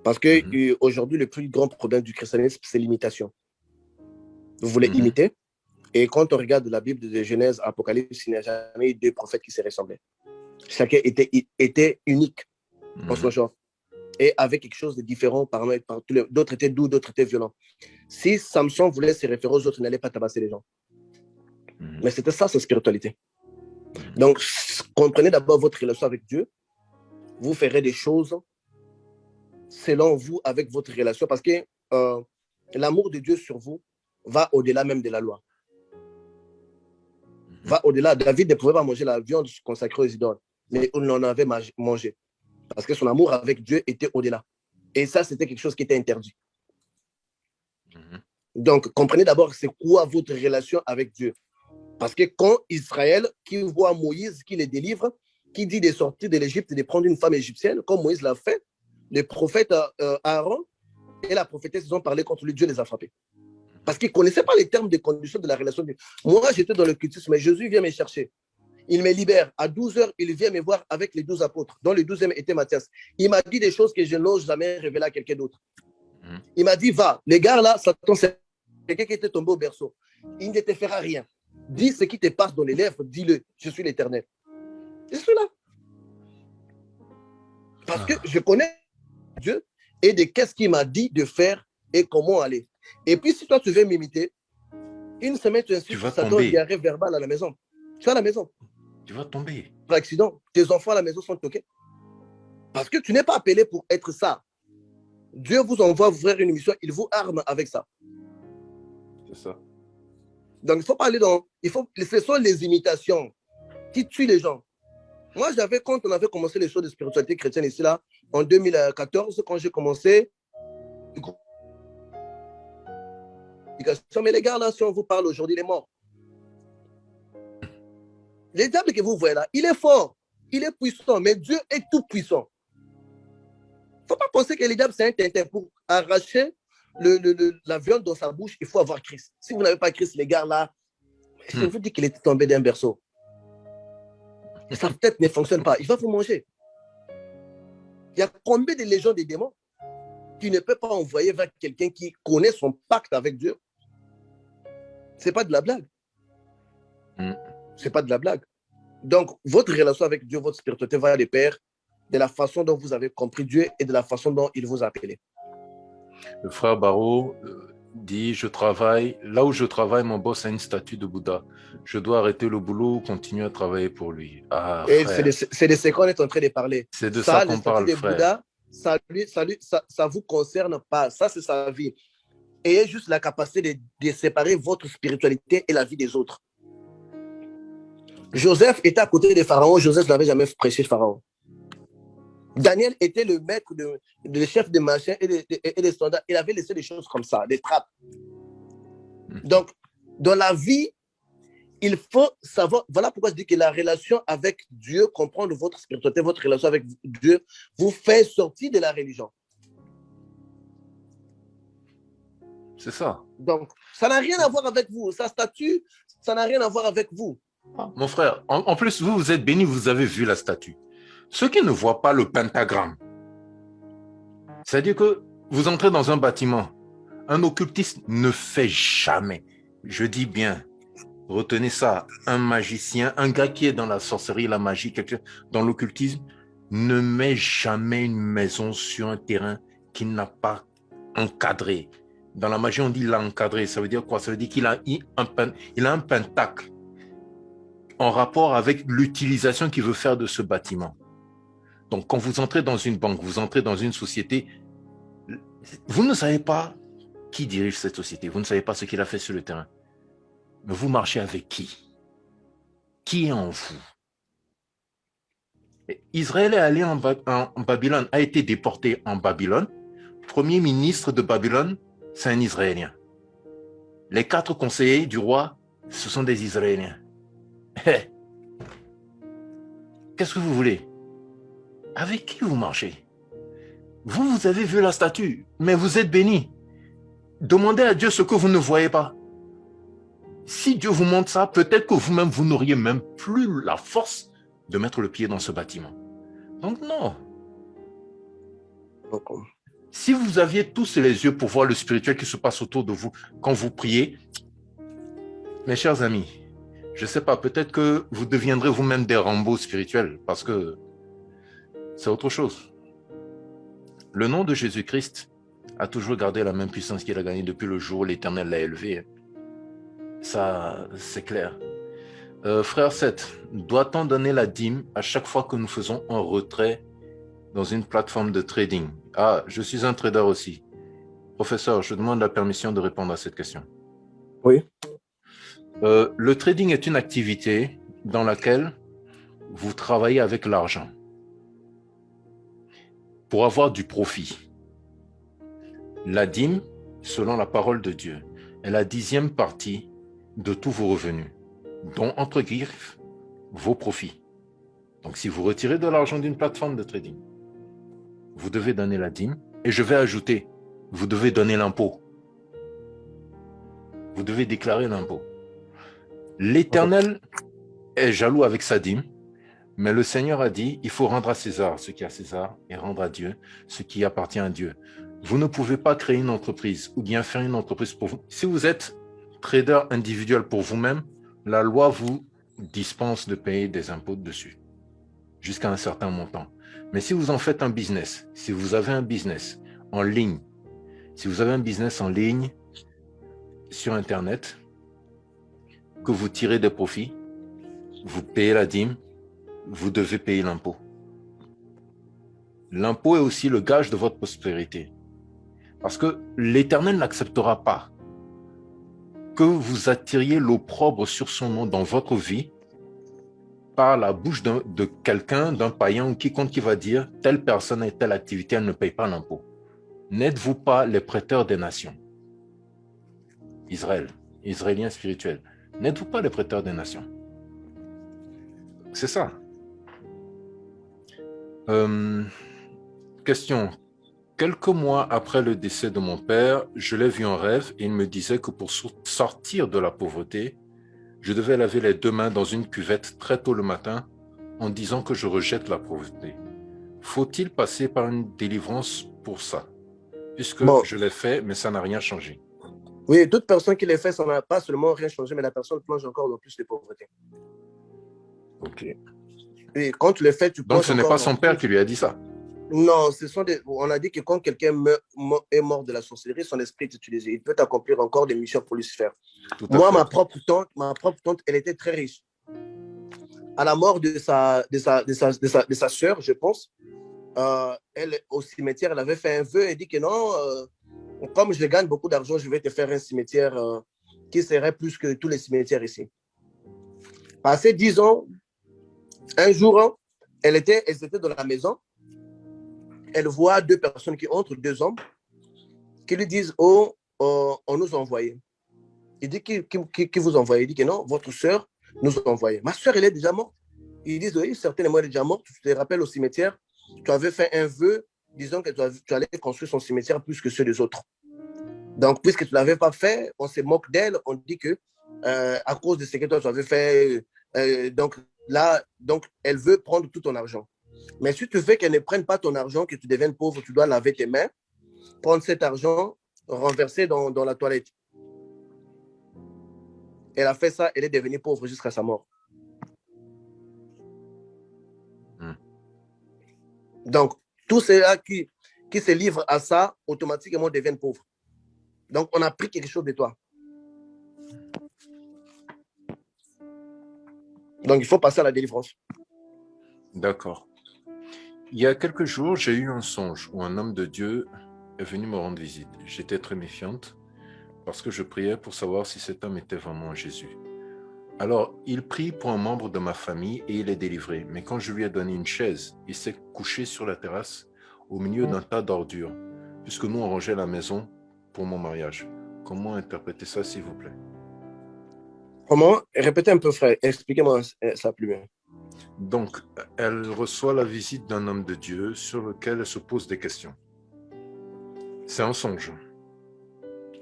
Parce que aujourd'hui, le plus grand problème du christianisme, c'est l'imitation. Vous voulez imiter. Et quand on regarde la Bible de Genèse, Apocalypse, il n'y a jamais eu deux prophètes qui se ressemblaient. Chacun était unique en son genre. Et avec quelque chose de différent par tous les... D'autres étaient doux, d'autres étaient violents. Si Samson voulait se référer aux autres, il n'allait pas tabasser les gens. Mais c'était ça, sa spiritualité. Donc, comprenez d'abord votre relation avec Dieu. Vous ferez des choses selon vous, avec votre relation, parce que l'amour de Dieu sur vous va au-delà même de la loi. Va au-delà. David ne pouvait pas manger la viande consacrée aux idoles, mais il en avait mangé. Parce que son amour avec Dieu était au-delà. Et ça, c'était quelque chose qui était interdit. Donc, comprenez d'abord c'est quoi votre relation avec Dieu. Parce que quand Israël, qui voit Moïse, qui les délivre, qui dit de sortir de l'Égypte et de prendre une femme égyptienne, comme Moïse l'a fait, le prophète Aaron et la prophétesse, ils ont parlé contre lui, Dieu les a frappés. Parce qu'ils ne connaissaient pas les termes de conditions de la relation de Dieu. Moi, j'étais dans le cultisme, mais Jésus vient me chercher. Il me libère. À 12h, il vient me voir avec les 12 apôtres, dont le 12e était Matthias. Il m'a dit des choses que je n'ose jamais révéler à quelqu'un d'autre. Il m'a dit, va, les gars là, Satan, c'est quelqu'un qui était tombé au berceau. Il ne te fera rien. Dis ce qui te passe dans les lèvres, dis-le, je suis l'Éternel. Je suis là. Parce que je connais Dieu et de qu'est-ce qu'il m'a dit de faire et comment aller. Et puis, si toi, tu veux m'imiter, Une semaine, tu Tu insultes vas Satan, tomber. diarrhée verbale à la maison. Tu es à la maison. Tu vas tomber. Par accident, tes enfants à la maison sont toqués. Parce que tu n'es pas appelé pour être ça. Dieu vous envoie vous faire une mission, il vous arme avec ça. C'est ça. Donc, il ne faut pas aller dans... Ce sont les imitations qui tuent les gens. Moi, quand on avait commencé les choses de spiritualité chrétienne ici, là, en 2014, quand j'ai commencé, mais les gars, là, si on vous parle aujourd'hui, il est mort. Le diable que vous voyez là, il est fort, il est puissant, mais Dieu est tout puissant. Il ne faut pas penser que le diable, c'est un tintin. Pour arracher la viande dans sa bouche, il faut avoir Christ. Si vous n'avez pas Christ, les gars, là, je vous dis qu'il était tombé d'un berceau. Sa tête ne fonctionne pas. Il va vous manger. Il y a combien de légions de démons qui ne peut pas envoyer vers quelqu'un qui connaît son pacte avec Dieu? Ce n'est pas de la blague. Ce n'est pas de la blague. Donc, votre relation avec Dieu, votre spiritualité va de pair de la façon dont vous avez compris Dieu et de la façon dont il vous a appelé. Le frère Barreau dit, je travaille, là où je travaille, mon boss a une statue de Bouddha. Je dois arrêter le boulot ou continuer à travailler pour lui. Ah, et frère. c'est de ce qu'on est en train de parler. C'est de ça qu'on parle, frère. Bouddha, ça vous concerne pas. Ça, c'est sa vie. Ayez juste la capacité de séparer votre spiritualité et la vie des autres. Joseph était à côté des pharaons. Joseph n'avait jamais prêché Pharaon. Daniel était le maître, le chef des marchands et des soldats. Il avait laissé des choses comme ça, des trappes. Donc, dans la vie, il faut savoir, voilà pourquoi je dis que la relation avec Dieu, comprendre votre spiritualité, votre relation avec Dieu, vous fait sortir de la religion. C'est ça. Donc, ça n'a rien à voir avec vous. Sa statue, ça n'a rien à voir avec vous. Mon frère, en plus, vous êtes béni, vous avez vu la statue. Ceux qui ne voient pas le pentagramme, c'est-à-dire que vous entrez dans un bâtiment, un occultiste ne fait jamais, je dis bien, retenez ça, un magicien, un gars qui est dans la sorcellerie, la magie, dans l'occultisme, ne met jamais une maison sur un terrain qu'il n'a pas encadré. Dans la magie, on dit il a encadré. Ça veut dire quoi? Ça veut dire qu'il a un pentacle en rapport avec l'utilisation qu'il veut faire de ce bâtiment. Donc, quand vous entrez dans une banque, vous entrez dans une société, vous ne savez pas qui dirige cette société. Vous ne savez pas ce qu'il a fait sur le terrain. Mais vous marchez avec qui? Qui est en vous? Israël est allé en Babylone, a été déporté en Babylone. Premier ministre de Babylone, c'est un Israélien. Les 4 conseillers du roi, ce sont des Israéliens. Qu'est-ce que vous voulez? Avec qui vous marchez? Vous avez vu la statue, mais vous êtes béni. Demandez à Dieu ce que vous ne voyez pas. Si Dieu vous montre ça, peut-être que vous-même, vous n'auriez même plus la force de mettre le pied dans ce bâtiment. Donc non. Si vous aviez tous les yeux pour voir le spirituel qui se passe autour de vous quand vous priez, mes chers amis, je ne sais pas, peut-être que vous deviendrez vous-même des Rambo spirituels parce que c'est autre chose. Le nom de Jésus-Christ a toujours gardé la même puissance qu'il a gagnée depuis le jour où l'Éternel l'a élevé. Ça, c'est clair. Frère Seth, doit-on donner la dîme à chaque fois que nous faisons un retrait dans une plateforme de trading? Ah, je suis un trader aussi. Professeur, je demande la permission de répondre à cette question. Oui. Le trading est une activité dans laquelle vous travaillez avec l'argent pour avoir du profit. La dîme, selon la parole de Dieu, est la 10e partie de tous vos revenus, dont, entre griffes, vos profits. Donc, si vous retirez de l'argent d'une plateforme de trading, vous devez donner la dîme, et je vais ajouter, vous devez donner l'impôt. Vous devez déclarer l'impôt. L'Éternel est jaloux avec sa dîme, mais le Seigneur a dit, il faut rendre à César ce qui est à César et rendre à Dieu ce qui appartient à Dieu. Vous ne pouvez pas créer une entreprise ou bien faire une entreprise pour vous. Si vous êtes trader individuel pour vous-même, la loi vous dispense de payer des impôts dessus jusqu'à un certain montant. Mais si vous en faites un business, si vous avez un business en ligne, si vous avez un business en ligne sur Internet, que vous tirez des profits, vous payez la dîme, vous devez payer l'impôt. L'impôt est aussi le gage de votre prospérité. Parce que l'Éternel n'acceptera pas que vous attiriez l'opprobre sur son nom dans votre vie par la bouche de quelqu'un, d'un païen ou quiconque qui va dire telle personne et telle activité, elle ne paye pas l'impôt. N'êtes-vous pas les prêteurs des nations? Israël, Israéliens spirituels. N'êtes-vous pas les prêteurs des nations? C'est ça. Question. Quelques mois après le décès de mon père, je l'ai vu en rêve et il me disait que pour sortir de la pauvreté, je devais laver les 2 mains dans une cuvette très tôt le matin en disant que je rejette la pauvreté. Faut-il passer par une délivrance pour ça? Puisque je l'ai fait, mais ça n'a rien changé. Oui, toute personne qui l'ait fait, ça n'a pas seulement rien changé, mais la personne plonge encore dans plus de pauvreté. Ok. Et quand tu le fais, tu plonges. Donc ce n'est pas son père qui lui a dit ça? Non, on a dit que quand quelqu'un est mort de la sorcellerie, son esprit est utilisé. Il peut accomplir encore des missions pour Lucifer. Moi, ma propre tante, elle était très riche. À la mort de sa sœur, je pense, elle, au cimetière, elle avait fait un vœu et dit que non, comme je gagne beaucoup d'argent, je vais te faire un cimetière qui serait plus que tous les cimetières ici. Passé 10 ans, un jour, elle était dans la maison. Elle voit 2 personnes qui entrent, 2 hommes, qui lui disent, oh, on nous a envoyé. Il dit, qui vous a envoyé? Il dit que non, votre soeur nous a envoyé. Ma soeur, elle est déjà morte. Ils disent, oui, certainement, elle est déjà morte. Tu te rappelles au cimetière, tu avais fait un vœu disant que tu allais construire son cimetière plus que ceux des autres. Donc, puisque tu ne l'avais pas fait, on se moque d'elle. On dit que à cause de ce que toi, tu avais fait, donc elle veut prendre tout ton argent. Mais si tu veux qu'elle ne prenne pas ton argent, que tu deviennes pauvre, tu dois laver tes mains, prendre cet argent, renverser dans la toilette. Elle a fait ça, elle est devenue pauvre jusqu'à sa mort. Donc, tous ceux-là qui se livrent à ça, automatiquement deviennent pauvres. Donc, on a pris quelque chose de toi. Donc, il faut passer à la délivrance. D'accord. Il y a quelques jours, j'ai eu un songe où un homme de Dieu est venu me rendre visite. J'étais très méfiante parce que je priais pour savoir si cet homme était vraiment Jésus. Alors, il prie pour un membre de ma famille et il est délivré. Mais quand je lui ai donné une chaise, il s'est couché sur la terrasse au milieu d'un tas d'ordures, puisque nous, on rangeait la maison pour mon mariage. Comment interpréter ça, s'il vous plaît? Comment? Répétez un peu, frère. Expliquez-moi ça plus bien. Donc, elle reçoit la visite d'un homme de Dieu sur lequel elle se pose des questions. C'est un songe.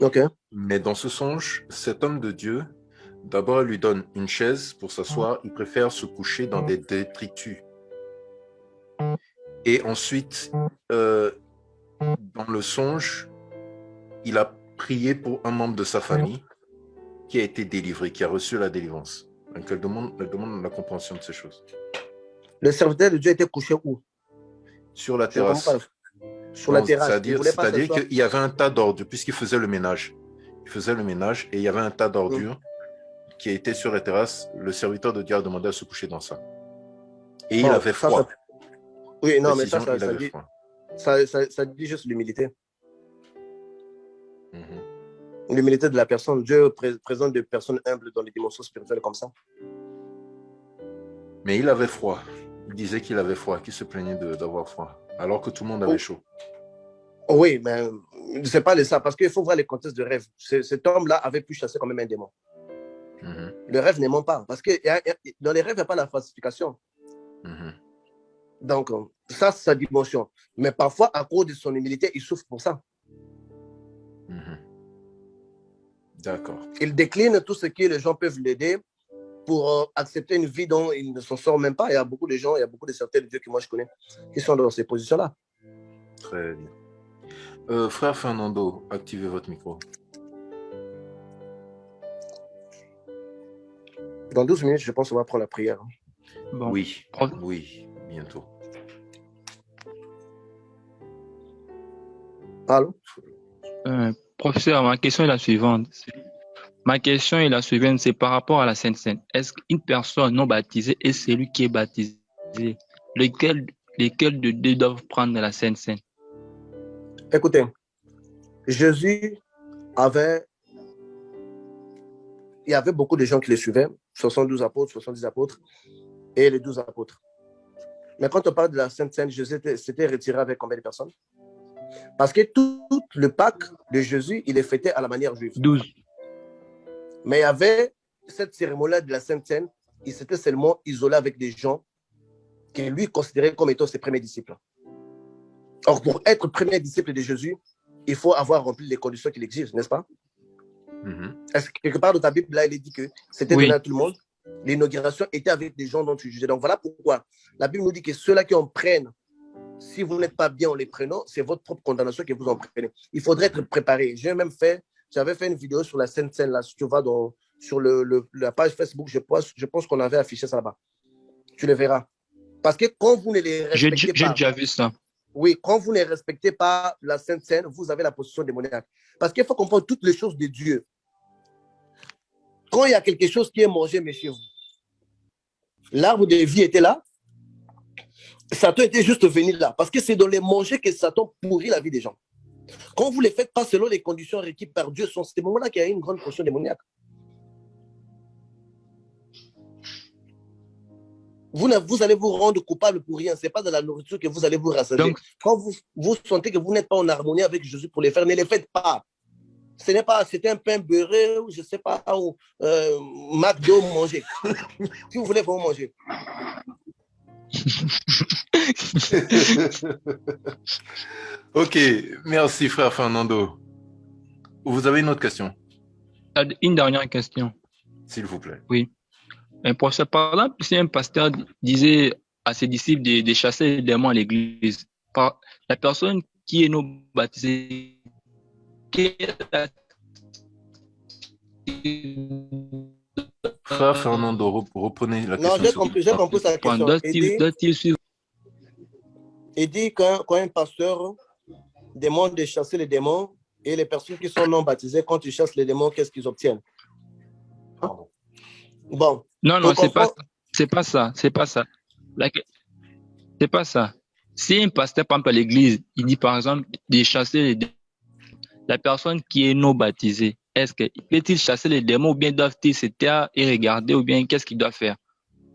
Ok. Mais dans ce songe, cet homme de Dieu, d'abord, elle lui donne une chaise pour s'asseoir. Il préfère se coucher dans des détritus. Et ensuite, dans le songe, il a prié pour un membre de sa famille qui a été délivré, qui a reçu la délivrance. Donc, elle demande la compréhension de ces choses. Le serviteur de Dieu était couché où? Sur la terrasse. Sur la terrasse. C'est-à-dire qu'il y avait un tas d'ordures, puisqu'il faisait le ménage. Il faisait le ménage et il y avait un tas d'ordures qui était sur la terrasse. Le serviteur de Dieu a demandé à se coucher dans ça. Et il avait froid. Oui, non, mais ça dit juste l'humilité. L'humilité de la personne. Dieu présente des personnes humbles dans les dimensions spirituelles comme ça. Mais il avait froid. Il disait qu'il avait froid, qu'il se plaignait d'avoir froid, alors que tout le monde avait chaud. Oui, mais c'est pas de ça, parce qu'il faut voir les contextes de rêve. Cet homme-là avait pu chasser quand même un démon. Le rêve ne ment pas, parce que dans les rêves, il n'y a pas la falsification. Donc, ça, c'est sa dimension. Mais parfois, à cause de son humilité, il souffre pour ça. D'accord. Il décline tout ce que les gens peuvent l'aider pour accepter une vie dont il ne s'en sort même pas. Il y a beaucoup de gens, il y a beaucoup de certains dieux que moi je connais qui sont dans ces positions-là. Très bien. Frère Fernando, activez votre micro. Dans 12 minutes, je pense qu'on va prendre la prière. Bon. Oui, oui, bientôt. Allô? Professeur, ma question est la suivante. Ma question est la suivante, c'est par rapport à la Sainte Seine. Est-ce qu'une personne non baptisée et celui qui est baptisé, lesquels de deux doivent prendre la Sainte Seine? Écoutez, Jésus il y avait beaucoup de gens qui le suivaient, 72 apôtres, 70 apôtres et les 12 apôtres. Mais quand on parle de la Sainte Seine, Jésus s'était retiré avec combien de personnes? Parce que tout le Pâques de Jésus, il est fêté à la manière juive. 12. Mais il y avait cette cérémonie-là de la Sainte Seine, il s'était seulement isolé avec des gens que lui considérait comme étant ses premiers disciples. Or, pour être premier disciple de Jésus, il faut avoir rempli les conditions qu'il exige, n'est-ce pas? Est-ce que quelque part dans ta Bible, là, il est dit que c'était donné à tout le monde? L'inauguration était avec des gens dont tu jugeais. Donc voilà pourquoi la Bible nous dit que ceux-là qui en prennent, si vous n'êtes pas bien en les prenant, c'est votre propre condamnation que vous en prenez. Il faudrait être préparé. J'avais fait une vidéo sur la Sainte Seine, là, si tu vas sur la page Facebook, je pense qu'on avait affiché ça là-bas. Tu le verras. Parce que quand vous ne les respectez pas... J'ai déjà vu ça. Oui, quand vous ne respectez pas la Sainte Seine, vous avez la position démoniaque. Parce qu'il faut comprendre toutes les choses de Dieu. Quand il y a quelque chose qui est mangé, messieurs, l'arbre de vie était là, Satan était juste venu là. Parce que c'est dans les manger que Satan pourrit la vie des gens. Quand vous ne les faites pas selon les conditions requises par Dieu, c'est à ce moment-là qu'il y a une grande portion démoniaque. Vous allez vous rendre coupable pour rien. Ce n'est pas de la nourriture que vous allez vous rassasier. Donc, quand vous sentez que vous n'êtes pas en harmonie avec Jésus pour les faire, ne les faites pas. Ce n'est pas, c'était un pain beurré ou je ne sais pas, ou McDo manger. Si vous voulez, vous manger. Ok, merci frère Fernando. Vous avez une autre question? Une dernière question. S'il vous plaît. Oui. Par exemple, si un pasteur disait à ses disciples de chasser les démons à l'église, la personne qui est non baptisée, Frère Fernando, reprenez la question. Non, j'ai compris sa question. Il dit quand un pasteur demande de chasser les démons et les personnes qui sont non baptisées, quand ils chassent les démons, qu'est-ce qu'ils obtiennent? Bon. Non, c'est pas ça. C'est pas ça. Si un pasteur, par exemple, à l'église, il dit par exemple de chasser les démons, la personne qui est non baptisée, est-ce qu'il peut-il chasser les démons ou bien doivent-ils se taire et regarder ou bien qu'est-ce qu'il doit faire?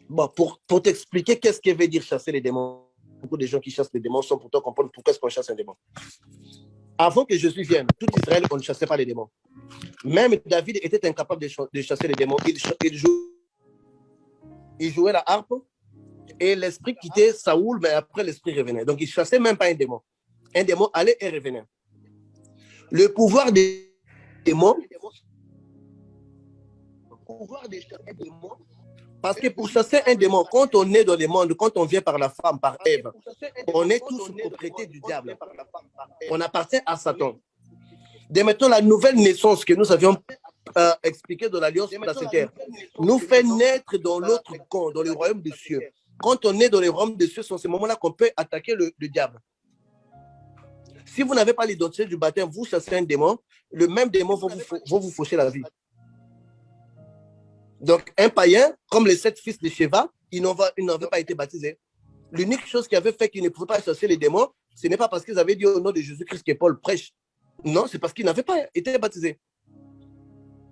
Bon, pour t'expliquer qu'est-ce que veut dire chasser les démons, beaucoup de gens qui chassent les démons sont pour toi comprendre pourquoi est-ce qu'on chasse un démon. Avant que Jésus vienne, tout Israël, on ne chassait pas les démons. Même David était incapable de chasser les démons. Il jouait la harpe et l'esprit quittait Saoul, mais après l'esprit revenait. Donc il ne chassait même pas un démon. Un démon allait et revenait. Le pouvoir des démons, parce que pour chasser un démon, quand on est dans le monde, quand on vient par la femme, par Ève, on est tous propriété du diable. On appartient à Satan. Dès maintenant, la nouvelle naissance que nous avions expliquée dans l'Alliance planétaire nous fait naître dans l'autre camp, dans le royaume des cieux. Quand on est dans le royaume des cieux, c'est à ce moment-là qu'on peut attaquer le diable. Si vous n'avez pas l'identité du baptême, vous chassez un démon, le même démon va vous faucher la vie. Donc, un païen, comme les 7 fils de Sheva, ils n'avaient pas été baptisés. L'unique chose qui avait fait qu'ils ne pouvaient pas chasser les démons, ce n'est pas parce qu'ils avaient dit au nom de Jésus-Christ que Paul prêche. Non, c'est parce qu'ils n'avaient pas été baptisés.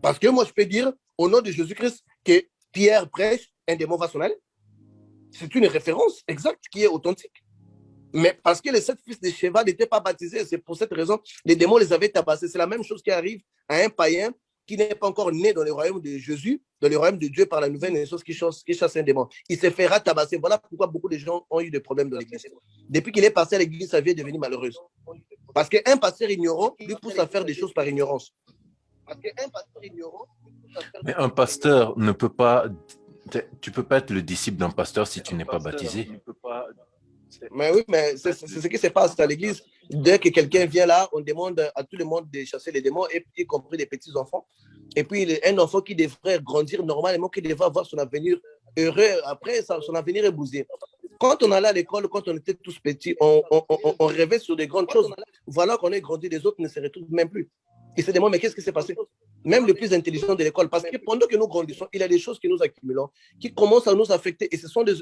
Parce que moi, je peux dire au nom de Jésus-Christ que Pierre prêche, un démon va s'en aller. C'est une référence exacte qui est authentique. Mais parce que les 7 fils de Sheva n'étaient pas baptisés, c'est pour cette raison, les démons les avaient tabassés. C'est la même chose qui arrive à un païen qui n'est pas encore né dans le royaume de Jésus, dans le royaume de Dieu par la nouvelle naissance qui chasse un démon. Il se fera tabasser. Voilà pourquoi beaucoup de gens ont eu des problèmes dans l'église. Depuis qu'il est passé à l'église, sa vie est devenue malheureuse. Parce qu'un pasteur ignorant lui pousse à faire des choses par ignorance. Mais un pasteur ne peut pas... Tu ne peux pas être le disciple d'un pasteur si tu n'es pas baptisé. Mais oui, mais c'est ce qui se passe à l'église. Dès que quelqu'un vient là, on demande à tout le monde de chasser les démons, y compris les petits-enfants. Et puis, un enfant qui devrait grandir normalement, qui devrait avoir son avenir heureux, après, son avenir est bousillé. Quand on allait à l'école, quand on était tous petits, on rêvait sur des grandes choses. Voilà qu'on est grandi, les autres ne se retrouvent même plus. Ils se demandent, mais qu'est-ce qui s'est passé? même le plus intelligent de l'école. Parce que pendant que nous grandissons, il y a des choses que nous accumulons qui commencent à nous affecter. Et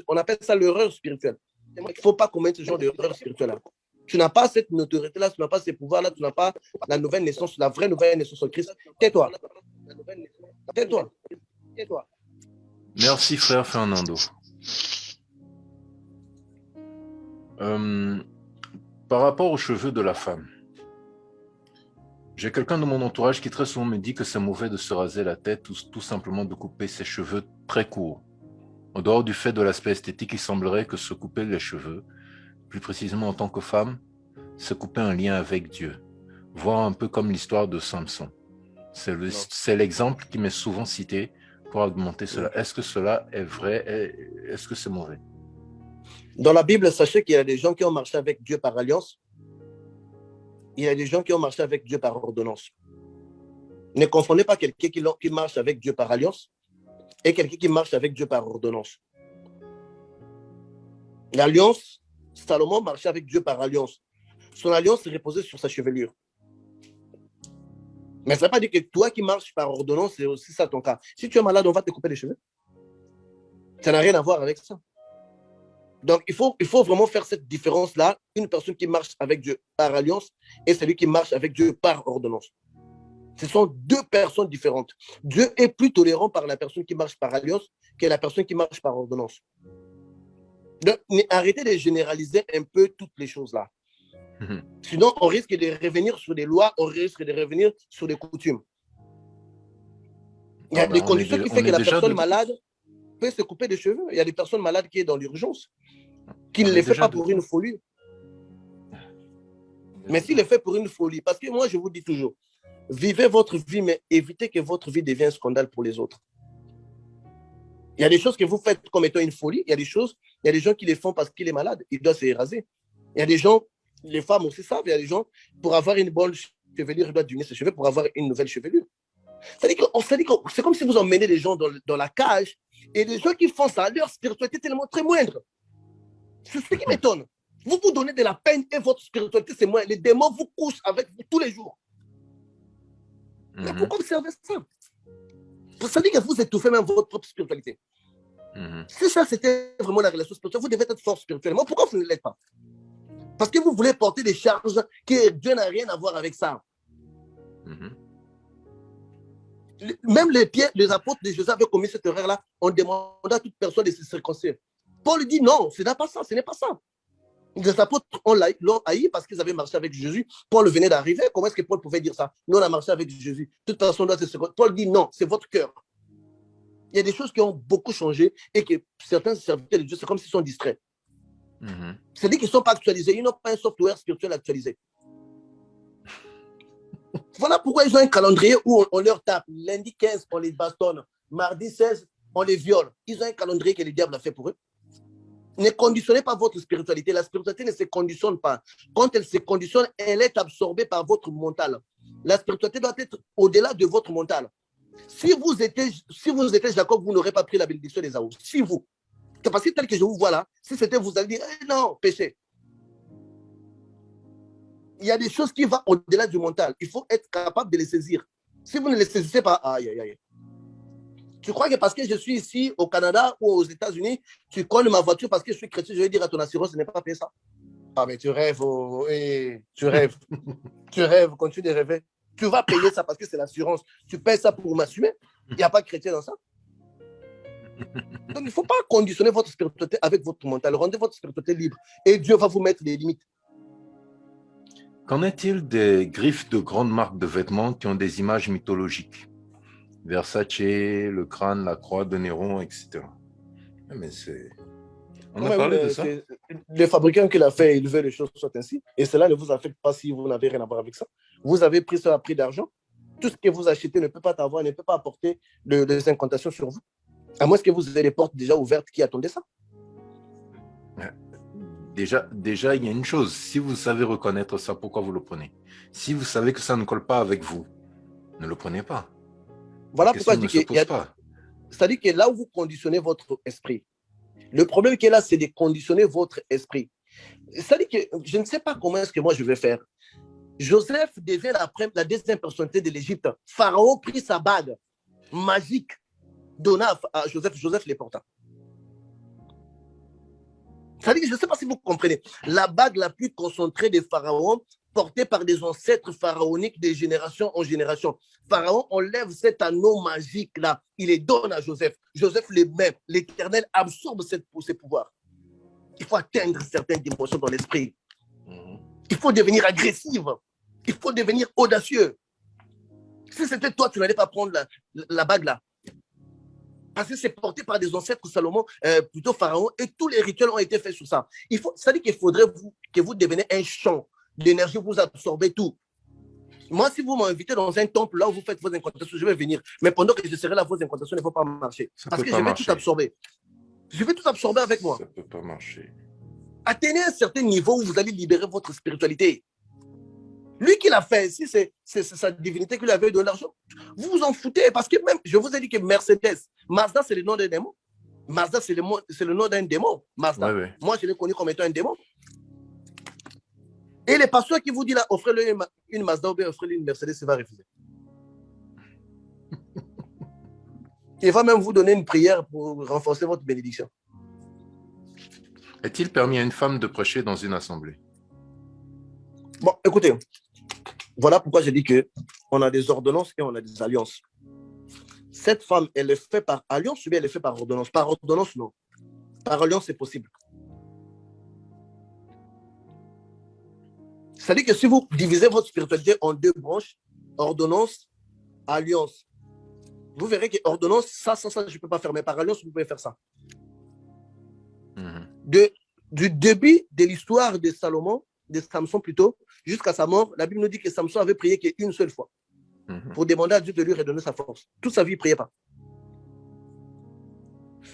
on appelle ça l'erreur spirituelle. Il ne faut pas commettre ce genre d'erreur spirituelle-là. Tu n'as pas cette autorité-là, tu n'as pas ces pouvoirs-là, tu n'as pas la nouvelle naissance, la vraie nouvelle naissance en Christ. Tais-toi. Tais-toi. Tais-toi. Merci, frère Fernando. Par rapport aux cheveux de la femme, j'ai quelqu'un de mon entourage qui très souvent me dit que c'est mauvais de se raser la tête ou tout simplement de couper ses cheveux très courts. En dehors du fait de l'aspect esthétique, il semblerait que se couper les cheveux, plus précisément en tant que femme, c'est couper un lien avec Dieu, voire un peu comme l'histoire de Samson. C'est l'exemple qui m'est souvent cité pour argumenter cela. Est-ce que cela est vrai? Est-ce que c'est mauvais? Dans la Bible, sachez qu'il y a des gens qui ont marché avec Dieu par alliance. Il y a des gens qui ont marché avec Dieu par ordonnance. Ne confondez pas quelqu'un qui marche avec Dieu par alliance et quelqu'un qui marche avec Dieu par ordonnance. L'alliance, Salomon marchait avec Dieu par alliance. Son alliance reposait sur sa chevelure. Mais ça ne veut pas dire que toi qui marches par ordonnance, c'est aussi ça ton cas. Si tu es malade, on va te couper les cheveux. Ça n'a rien à voir avec ça. Donc, il faut vraiment faire cette différence-là. Une personne qui marche avec Dieu par alliance et celui qui marche avec Dieu par ordonnance. Ce sont deux personnes différentes. Dieu est plus tolérant par la personne qui marche par alliance que la personne qui marche par ordonnance. Donc, arrêtez de généraliser un peu toutes les choses là. Sinon, on risque de revenir sur des lois, on risque de revenir sur des coutumes. Il y a des conditions qui font que la personne malade peut se couper les cheveux. Il y a des personnes malades qui sont dans l'urgence, qui ne le fait pas pour une folie. Mais s'il le fait pour une folie, parce que moi, je vous dis toujours, vivez votre vie, mais évitez que votre vie devienne un scandale pour les autres. Il y a des choses que vous faites comme étant une folie. Il y a des gens qui les font parce qu'il est malade. Il doit se raser. Il y a des gens, les femmes aussi savent, il y a des gens, pour avoir une bonne chevelure, il doit diminuer ses cheveux pour avoir une nouvelle chevelure. C'est-à-dire que c'est comme si vous emmenez les gens dans la cage et les gens qui font ça, leur spiritualité est tellement très moindre. C'est ce qui m'étonne. Vous vous donnez de la peine et votre spiritualité, c'est moindre. Les démons vous couchent avec vous tous les jours. Mais pourquoi observer ça? Ça veut dire que vous étouffez même votre propre spiritualité. Si ça, c'était vraiment la relation spirituelle, vous devez être fort spirituellement. Pourquoi vous ne l'êtes pas? Parce que vous voulez porter des charges que Dieu n'a rien à voir avec ça. Même les apôtres de Jésus avaient commis cette erreur-là. On demandait à toute personne de se circoncire. Paul dit non, ce n'est pas ça, ce n'est pas ça. Les apôtres l'ont haï parce qu'ils avaient marché avec Jésus. Paul venait d'arriver. Comment est-ce que Paul pouvait dire ça? Nous, on a marché avec Jésus. Toute personne doit se circoncire. Paul dit non, c'est votre cœur. Il y a des choses qui ont beaucoup changé et que certains serviteurs de Dieu, c'est comme s'ils sont distraits. C'est-à-dire qu'ils ne sont pas actualisés. Ils n'ont pas un software spirituel actualisé. Voilà pourquoi ils ont un calendrier où on leur tape. Lundi 15, on les bastonne. Mardi 16, on les viole. Ils ont un calendrier que le diable a fait pour eux. Ne conditionnez pas votre spiritualité. La spiritualité ne se conditionne pas. Quand elle se conditionne, elle est absorbée par votre mental. La spiritualité doit être au-delà de votre mental. Si vous étiez Jacob, vous n'aurez pas pris la bénédiction des Aou. Si vous. C'est parce que tel que je vous vois là, si c'était vous allez dire, non, péché. Il y a des choses qui vont au-delà du mental. Il faut être capable de les saisir. Si vous ne les saisissez pas, aïe, aïe, aïe. Tu crois que parce que je suis ici au Canada ou aux États-Unis, tu colles ma voiture parce que je suis chrétien, je vais dire à ton assurance, ce n'est pas payé ça. Ah, mais tu rêves, tu rêves. Tu rêves, continue de rêver. Tu vas payer ça parce que c'est l'assurance. Tu payes ça pour m'assumer. Il n'y a pas de chrétien dans ça. Donc, il ne faut pas conditionner votre spiritualité avec votre mental. Rendez votre spiritualité libre et Dieu va vous mettre des limites. Qu'en est-il des griffes de grandes marques de vêtements qui ont des images mythologiques? Versace, le crâne, la croix de Néron, etc. Mais on a parlé de ça. Le fabricant qui l'a fait, il veut que les choses soient ainsi. Et cela ne vous affecte pas si vous n'avez rien à voir avec ça. Vous avez pris ça à prix d'argent. Tout ce que vous achetez ne peut pas t'avoir, ne peut pas apporter des incantations sur vous. À moins que vous ayez les portes déjà ouvertes qui attendaient ça. Déjà, il y a une chose. Si vous savez reconnaître ça, pourquoi vous le prenez? Si vous savez que ça ne colle pas avec vous, ne le prenez pas. Voilà pourquoi je dis qu'il y a... C'est-à-dire que là où vous conditionnez votre esprit, le problème qui est là, c'est de conditionner votre esprit. C'est-à-dire que je ne sais pas comment est-ce que moi je vais faire. Joseph devient la deuxième personnalité de l'Égypte. Pharaon prit sa bague magique, donna à Joseph. Joseph les porta. C'est-à-dire, je ne sais pas si vous comprenez, la bague la plus concentrée des pharaons, portée par des ancêtres pharaoniques de génération en génération. Pharaon enlève cet anneau magique-là, il les donne à Joseph. Joseph les met, l'Éternel absorbe ses pouvoirs. Il faut atteindre certaines dimensions dans l'esprit. Il faut devenir agressif. Il faut devenir audacieux. Si c'était toi, tu n'allais pas prendre la bague là. Parce que c'est porté par des ancêtres Salomon, plutôt Pharaon, et tous les rituels ont été faits sur ça. C'est-à-dire qu'il faudrait que vous deveniez un champ d'énergie, vous absorbez tout. Moi, si vous m'invitez dans un temple là où vous faites vos incantations, je vais venir. Mais pendant que je serai là, vos incantations ne vont pas marcher. Parce que je vais tout absorber. Je vais tout absorber avec moi. Ça ne peut pas marcher. Atteignez un certain niveau où vous allez libérer votre spiritualité. Lui qui l'a fait, si c'est sa divinité qui lui avait donné l'argent, vous vous en foutez. Parce que même, je vous ai dit que Mercedes, Mazda, c'est le nom d'un démon. Mazda, c'est le nom d'un démon. Mazda. Ouais. Moi, je l'ai connu comme étant un démon. Et les pasteurs qui vous disent là, offrez-le une Mazda ou bien offrez-le une Mercedes, il va refuser. Il va même vous donner une prière pour renforcer votre bénédiction. Est-il permis à une femme de prêcher dans une assemblée? Bon, écoutez, voilà pourquoi j'ai dit qu'on a des ordonnances et on a des alliances. Cette femme, elle le fait par alliance ou bien elle le fait par ordonnance? Par ordonnance, non. Par alliance, c'est possible. C'est-à-dire que si vous divisez votre spiritualité en deux branches, ordonnance, alliance, vous verrez que ordonnance, ça, je ne peux pas faire, mais par alliance, vous pouvez faire ça. Du début de l'histoire de Salomon, de Samson plutôt, jusqu'à sa mort, la Bible nous dit que Samson avait prié qu'une seule fois pour demander à Dieu de lui redonner sa force. Toute sa vie, il ne priait pas.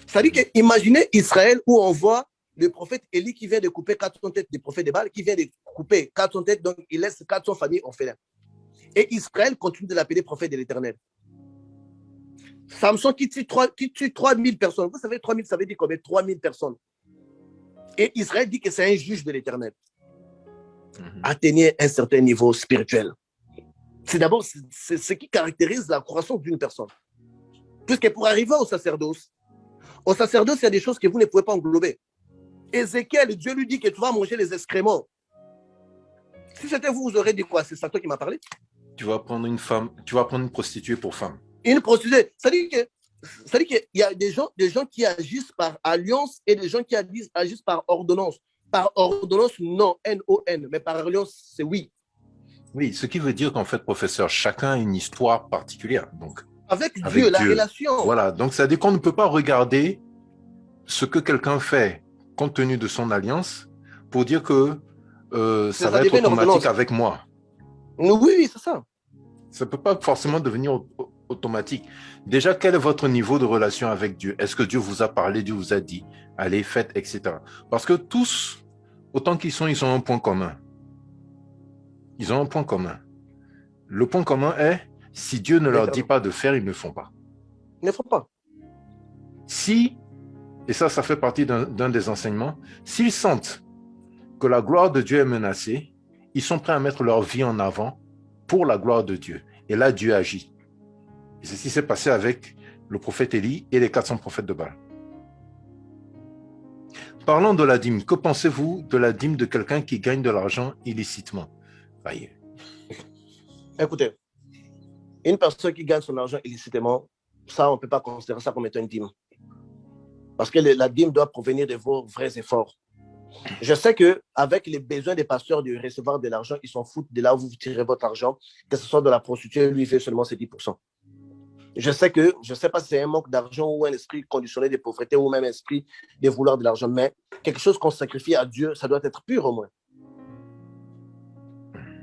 C'est-à-dire que, imaginez Israël où on voit le prophète Élie qui vient de couper 400 têtes des prophètes de Baal, qui vient de couper 400 têtes, donc il laisse 400 familles orphelines. Et Israël continue de l'appeler prophète de l'Éternel. Samson qui tue 3000 personnes. Vous savez, 3000, ça veut dire combien? 3000 personnes. Et Israël dit que c'est un juge de l'Éternel. Atteignez un certain niveau spirituel. C'est d'abord ce qui caractérise la croissance d'une personne. Puisque pour arriver au sacerdoce, il y a des choses que vous ne pouvez pas englober. Ézéchiel, Dieu lui dit que tu vas manger les excréments. Si c'était vous, vous aurez dit quoi? C'est ça toi qui m'as parlé? Tu vas prendre une femme, tu vas prendre une prostituée pour femme. Une prostituée. C'est-à-dire qu'il y a des gens qui agissent par alliance et des gens qui agissent par ordonnance. Par ordonnance, non, N-O-N, mais par alliance, c'est oui. Oui, ce qui veut dire qu'en fait, professeur, chacun a une histoire particulière. Donc, avec Dieu, la relation. Voilà, donc ça veut dire qu'on ne peut pas regarder ce que quelqu'un fait compte tenu de son alliance pour dire que ça va être automatique avec moi. Oui, c'est ça. Ça ne peut pas forcément devenir automatique. Déjà, quel est votre niveau de relation avec Dieu? Est-ce que Dieu vous a parlé, Dieu vous a dit, allez, faites, etc. Parce que tous, autant qu'ils sont, ils ont un point commun. Ils ont un point commun. Le point commun est, si Dieu ne leur dit pas de faire, ils ne font pas. Ils ne font pas. Si, et ça fait partie d'un des enseignements, s'ils sentent que la gloire de Dieu est menacée, ils sont prêts à mettre leur vie en avant pour la gloire de Dieu. Et là, Dieu agit. Et c'est ce qui s'est passé avec le prophète Élie et les 400 prophètes de Baal. Parlons de la dîme. Que pensez-vous de la dîme de quelqu'un qui gagne de l'argent illicitement? Voyez. Écoutez, une personne qui gagne son argent illicitement, ça, on ne peut pas considérer ça comme étant une dîme. Parce que la dîme doit provenir de vos vrais efforts. Je sais qu'avec les besoins des pasteurs de recevoir de l'argent, ils s'en foutent de là où vous tirez votre argent, que ce soit de la prostituée, lui, il fait seulement ses 10%. Je sais pas si c'est un manque d'argent ou un esprit conditionné de pauvreté ou même un esprit de vouloir de l'argent, mais quelque chose qu'on sacrifie à Dieu, ça doit être pur au moins.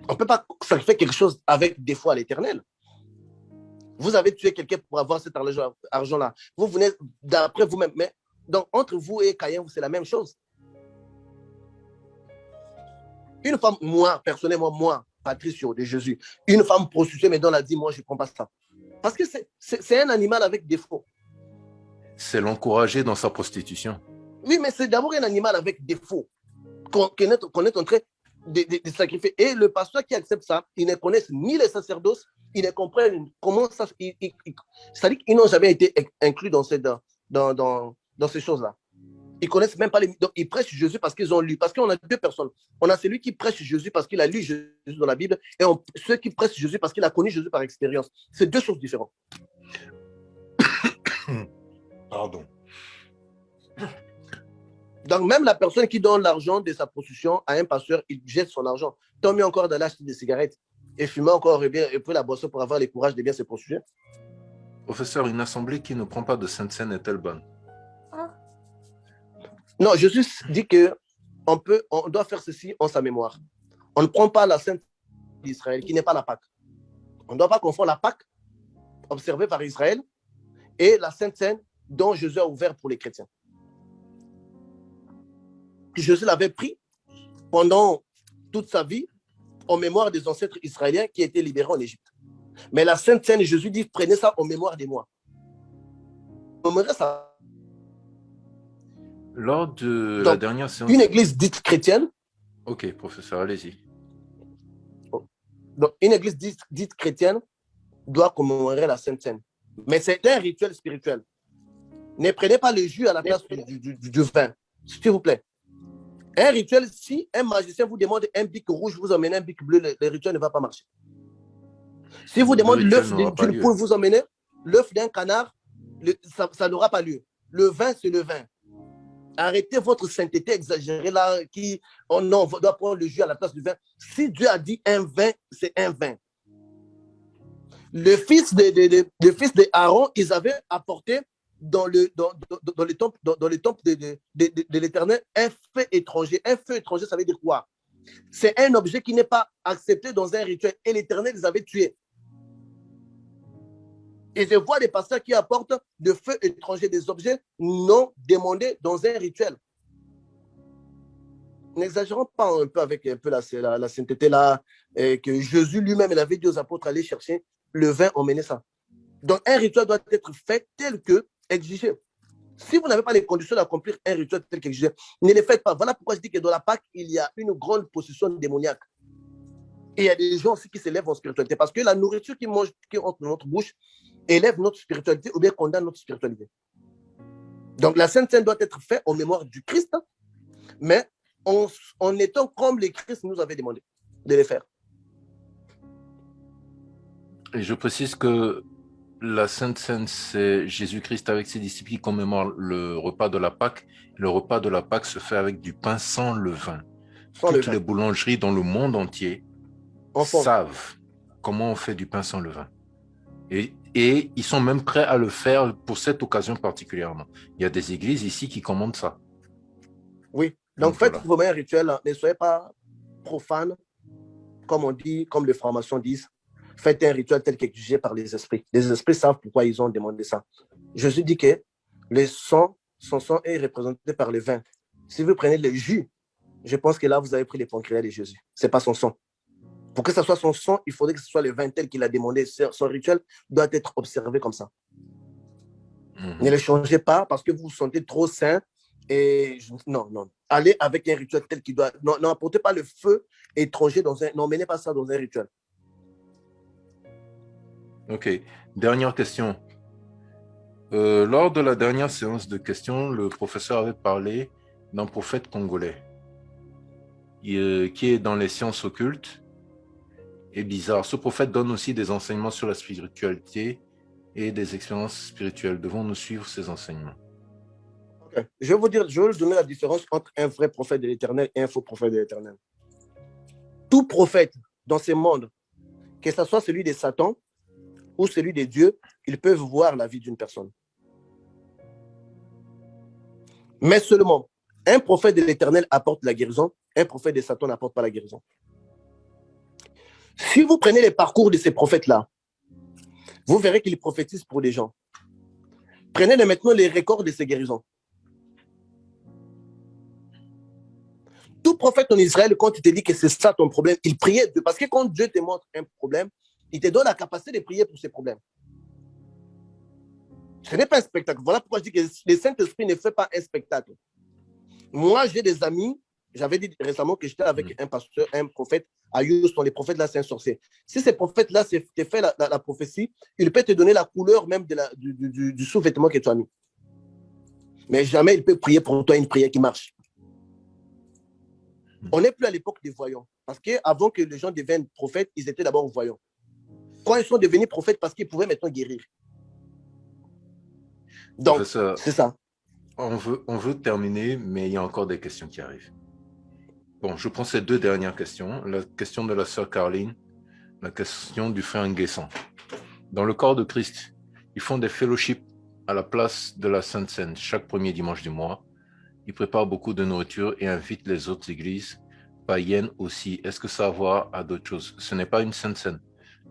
On ne peut pas sacrifier quelque chose avec des fois à l'Éternel. Vous avez tué quelqu'un pour avoir cet argent-là. Vous venez d'après vous-même. Mais donc, entre vous et Caïn, c'est la même chose. Une femme, moi, personnellement, moi, Patricio de Jésus, une femme prostituée me donne la dîme, moi, je ne prends pas ça. Parce que c'est un animal avec défaut. C'est l'encourager dans sa prostitution. Oui, mais c'est d'abord un animal avec défaut qu'on est en train de sacrifier. Et le pasteur qui accepte ça, ils ne connaissent ni les sacerdoces, ils ne comprennent comment ça. C'est-à-dire qu'ils n'ont jamais été inclus dans ces choses-là. Ils connaissent même pas donc ils prêchent Jésus parce qu'ils ont lu. Parce qu'on a deux personnes. On a celui qui prêche Jésus parce qu'il a lu Jésus dans la Bible et ceux qui prêchent Jésus parce qu'il a connu Jésus par expérience. C'est deux choses différentes. Pardon. Donc, même la personne qui donne l'argent de sa prostitution à un pasteur, il jette son argent. Tant mieux encore d'aller acheter des cigarettes et fumer encore et puis la boisson pour avoir le courage de bien se prostituer. Professeur, une assemblée qui ne prend pas de Sainte Seine est-elle bonne? Non, Jésus dit qu'on doit faire ceci en sa mémoire. On ne prend pas la Sainte d'Israël, qui n'est pas la Pâque. On ne doit pas confondre la Pâque observée par Israël et la Sainte Seine dont Jésus a ouvert pour les chrétiens. Jésus l'avait pris pendant toute sa vie en mémoire des ancêtres israéliens qui étaient libérés en Égypte. Mais la Sainte Seine, Jésus dit, prenez ça en mémoire de moi. Ça. Lors de Donc, la dernière séance... Une église dite chrétienne. Ok, professeur, allez-y. Donc, une église dite chrétienne doit commémorer la Sainte Seine. Mais c'est un rituel spirituel. Ne prenez pas le jus à la place du vin, s'il vous plaît. Un rituel, si un magicien vous demande un bic rouge, vous emmenez un bic bleu, le rituel ne va pas marcher. Si vous demandez l'œuf d'une poule, vous emmenez l'œuf d'un canard, ça n'aura pas lieu. Le vin, c'est le vin. Arrêtez votre sainteté exagérée là, on doit prendre le jus à la place du vin. Si Dieu a dit un vin, c'est un vin. Le fils de Aaron, ils avaient apporté dans le temple de l'Éternel un feu étranger. Un feu étranger, ça veut dire quoi? C'est un objet qui n'est pas accepté dans un rituel. Et l'Éternel les avait tués. Et je vois des pasteurs qui apportent de feu étranger, des objets non demandés dans un rituel. N'exagérons pas un peu avec un peu la sainteté là, que Jésus lui-même il avait dit aux apôtres aller chercher le vin, emmener ça. Donc un rituel doit être fait tel que exigé. Si vous n'avez pas les conditions d'accomplir un rituel tel qu'exigé, ne le faites pas. Voilà pourquoi je dis que dans la Pâque, il y a une grande possession démoniaque. Et il y a des gens aussi qui s'élèvent en spiritualité parce que la nourriture qui entre dans notre bouche élève notre spiritualité ou bien condamne notre spiritualité. Donc la Sainte Seine doit être faite en mémoire du Christ, mais en étant comme le Christ nous avait demandé de les faire. Et je précise que la Sainte Seine, c'est Jésus-Christ avec ses disciples qui commémorent le repas de la Pâque. Le repas de la Pâque se fait avec du pain sans levain. Toutes les boulangeries dans le monde entier savent comment on fait du pain sans levain. Et ils sont même prêts à le faire pour cette occasion particulièrement. Il y a des églises ici qui commandent ça. Oui, donc faites vos meilleurs rituels, ne soyez pas profanes, comme on dit, comme les francs-maçons disent. Faites un rituel tel qu'exigé par les esprits. Les esprits savent pourquoi ils ont demandé ça. Jésus dit que son sang est représenté par le vin. Si vous prenez le jus, je pense que là, vous avez pris les pancréas de Jésus. Ce n'est pas son sang. Pour que ce soit son sang, il faudrait que ce soit le vin tel qu'il a demandé. Son rituel doit être observé comme ça. Ne le changez pas parce que vous vous sentez trop saint. Non. Allez avec un rituel tel qu'il doit. N'apportez pas le feu étranger n'emmenez pas ça dans un rituel. Ok. Dernière question. Lors de la dernière séance de questions, le professeur avait parlé d'un prophète congolais qui est dans les sciences occultes. Et bizarre. Ce prophète donne aussi des enseignements sur la spiritualité et des expériences spirituelles. Devons-nous suivre ces enseignements? Okay. Je vais vous donner la différence entre un vrai prophète de l'Éternel et un faux prophète de l'Éternel. Tout prophète dans ce monde, que ce soit celui de Satan ou celui de Dieu, ils peuvent voir la vie d'une personne. Mais seulement, un prophète de l'Éternel apporte la guérison, un prophète de Satan n'apporte pas la guérison. Si vous prenez les parcours de ces prophètes-là, vous verrez qu'ils prophétisent pour des gens. Prenez maintenant les records de ces guérisons. Tout prophète en Israël, quand il te dit que c'est ça ton problème, il priait Dieu. Parce que quand Dieu te montre un problème, il te donne la capacité de prier pour ces problèmes. Ce n'est pas un spectacle. Voilà pourquoi je dis que le Saint-Esprit ne fait pas un spectacle. Moi, j'ai des amis, J'avais dit récemment que j'étais avec un pasteur, un prophète à Houston. Les prophètes là, c'est un sorcier. Si ces prophètes-là t'ont fait la prophétie, il peut te donner la couleur même du sous-vêtement que tu as mis. Mais jamais il peut prier pour toi une prière qui marche. On n'est plus à l'époque des voyants. Parce qu'avant que les gens deviennent prophètes, ils étaient d'abord voyants. Quand ils sont devenus prophètes, parce qu'ils pouvaient maintenant guérir. Donc, c'est ça. On veut terminer, mais il y a encore des questions qui arrivent. Bon, je prends ces deux dernières questions. La question de la sœur Caroline, la question du frère Nguessan. Dans le corps de Christ, ils font des fellowships à la place de la Sainte Seine chaque premier dimanche du mois. Ils préparent beaucoup de nourriture et invitent les autres églises païennes aussi. Est-ce que ça a à voir à d'autres choses? Ce n'est pas une Sainte Seine.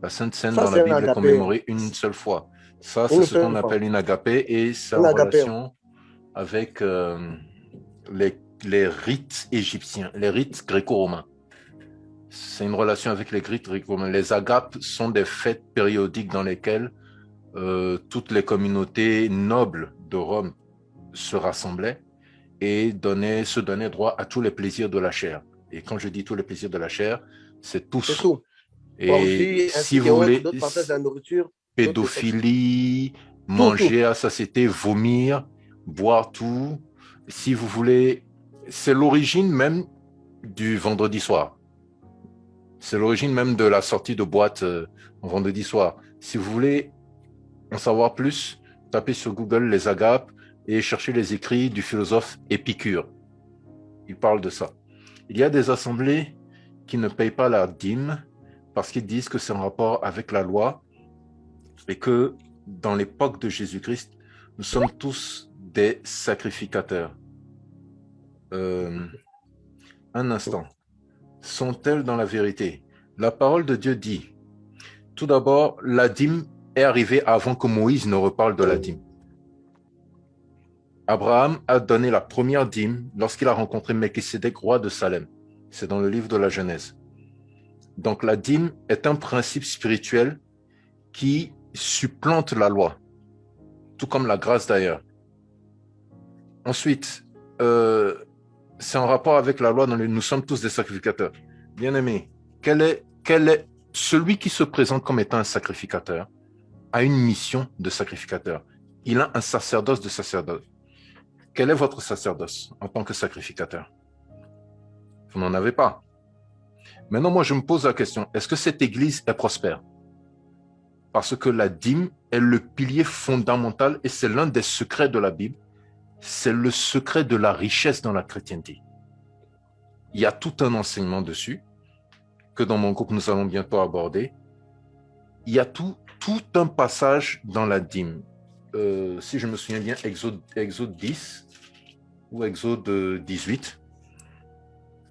La Sainte Seine dans la Bible est commémorée une seule fois. Ça, c'est ce qu'on appelle une agapée et c'est en relation avec les rites égyptiens, les rites gréco-romains. C'est une relation avec les rites gréco-romains. Les agapes sont des fêtes périodiques dans lesquelles toutes les communautés nobles de Rome se rassemblaient et se donnaient droit à tous les plaisirs de la chair. Et quand je dis tous les plaisirs de la chair, c'est tous. C'est tout. Et aussi, si vous voulez, la nourriture, pédophilie, manger à satiété, vomir, boire tout. Si vous voulez, c'est l'origine même du vendredi soir. C'est l'origine même de la sortie de boîte vendredi soir. Si vous voulez en savoir plus, tapez sur Google les agapes et cherchez les écrits du philosophe Épicure. Il parle de ça. Il y a des assemblées qui ne payent pas la dîme parce qu'ils disent que c'est en rapport avec la loi et que dans l'époque de Jésus-Christ, nous sommes tous des sacrificateurs. Un instant. Sont-elles dans la vérité? La parole de Dieu dit, tout d'abord, la dîme est arrivée avant que Moïse ne reparle de la dîme. Abraham a donné la première dîme lorsqu'il a rencontré Melchisédek, roi de Salem. C'est dans le livre de la Genèse. Donc la dîme est un principe spirituel qui supplante la loi, tout comme la grâce d'ailleurs. Ensuite, c'est en rapport avec la loi, nous sommes tous des sacrificateurs. Bien-aimé, quel est celui qui se présente comme étant un sacrificateur a une mission de sacrificateur. Il a un sacerdoce de sacerdoce. Quel est votre sacerdoce en tant que sacrificateur? Vous n'en avez pas. Maintenant, moi, je me pose la question, est-ce que cette église est prospère? Parce que la dîme est le pilier fondamental et c'est l'un des secrets de la Bible. C'est le secret de la richesse dans la chrétienté. Il y a tout un enseignement dessus que dans mon groupe, nous allons bientôt aborder. Il y a tout un passage dans la dîme. Si je me souviens bien, Exode 10 ou Exode 18,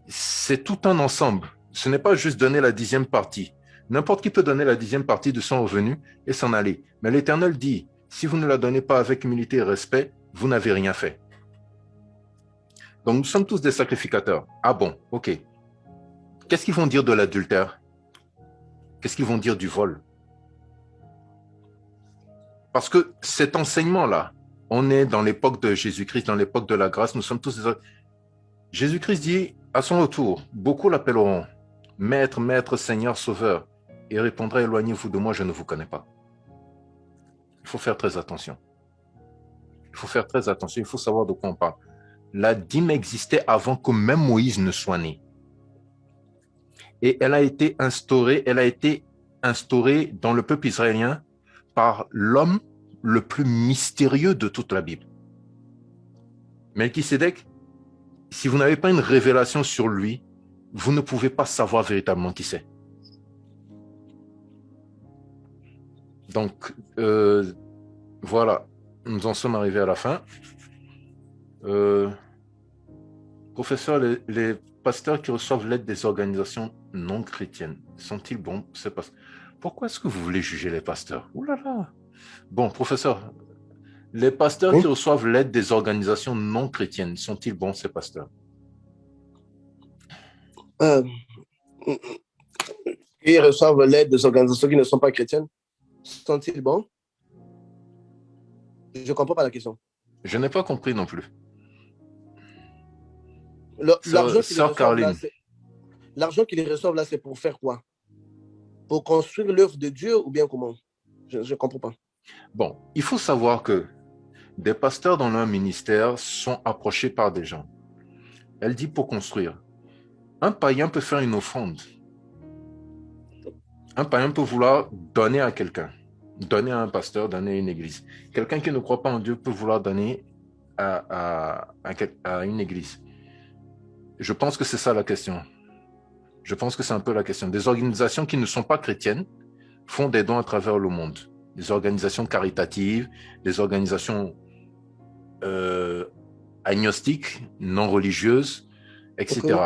c'est tout un ensemble. Ce n'est pas juste donner la 10e partie. N'importe qui peut donner la 10e partie de son revenu et s'en aller. Mais l'Éternel dit, si vous ne la donnez pas avec humilité et respect, vous n'avez rien fait. Donc nous sommes tous des sacrificateurs. Ah bon, ok. Qu'est-ce qu'ils vont dire de l'adultère? Qu'est-ce qu'ils vont dire du vol? Parce que cet enseignement-là, on est dans l'époque de Jésus-Christ, dans l'époque de la grâce, nous sommes tous des... Jésus-Christ dit à son retour, beaucoup l'appelleront Maître, Maître, Seigneur, Sauveur, et répondra, éloignez-vous de moi, je ne vous connais pas. Il faut faire très attention. Il faut faire très attention, il faut savoir de quoi on parle. La dîme existait avant que même Moïse ne soit né. Et elle a été instaurée dans le peuple israélien par l'homme le plus mystérieux de toute la Bible. Melchisédek, si vous n'avez pas une révélation sur lui, vous ne pouvez pas savoir véritablement qui c'est. Donc, voilà, nous en sommes arrivés à la fin. Professeur, les pasteurs qui reçoivent l'aide des organisations non chrétiennes, sont-ils bons? Pourquoi est-ce que vous voulez juger les pasteurs? Ouh là là. Bon, professeur, les pasteurs qui reçoivent l'aide des organisations non chrétiennes, sont-ils bons, ces pasteurs? Ils reçoivent l'aide des organisations qui ne sont pas chrétiennes, sont-ils bons? Je ne comprends pas la question. Je n'ai pas compris non plus. L'argent qu'ils Sœur reçoivent là, Caroline. l'argent qu'ils reçoivent là, c'est pour faire quoi? Pour construire l'œuvre de Dieu ou bien comment? Je ne comprends pas. Bon, il faut savoir que des pasteurs dans leur ministère sont approchés par des gens. Elle dit pour construire. Un païen peut faire une offrande. Un païen peut vouloir donner à quelqu'un, donner à un pasteur, donner à une église. Quelqu'un qui ne croit pas en Dieu peut vouloir donner à une église. Je pense que c'est ça la question. Je pense que c'est un peu la question. Des organisations qui ne sont pas chrétiennes font des dons à travers le monde. Des organisations caritatives, des organisations agnostiques, non religieuses, etc. Okay.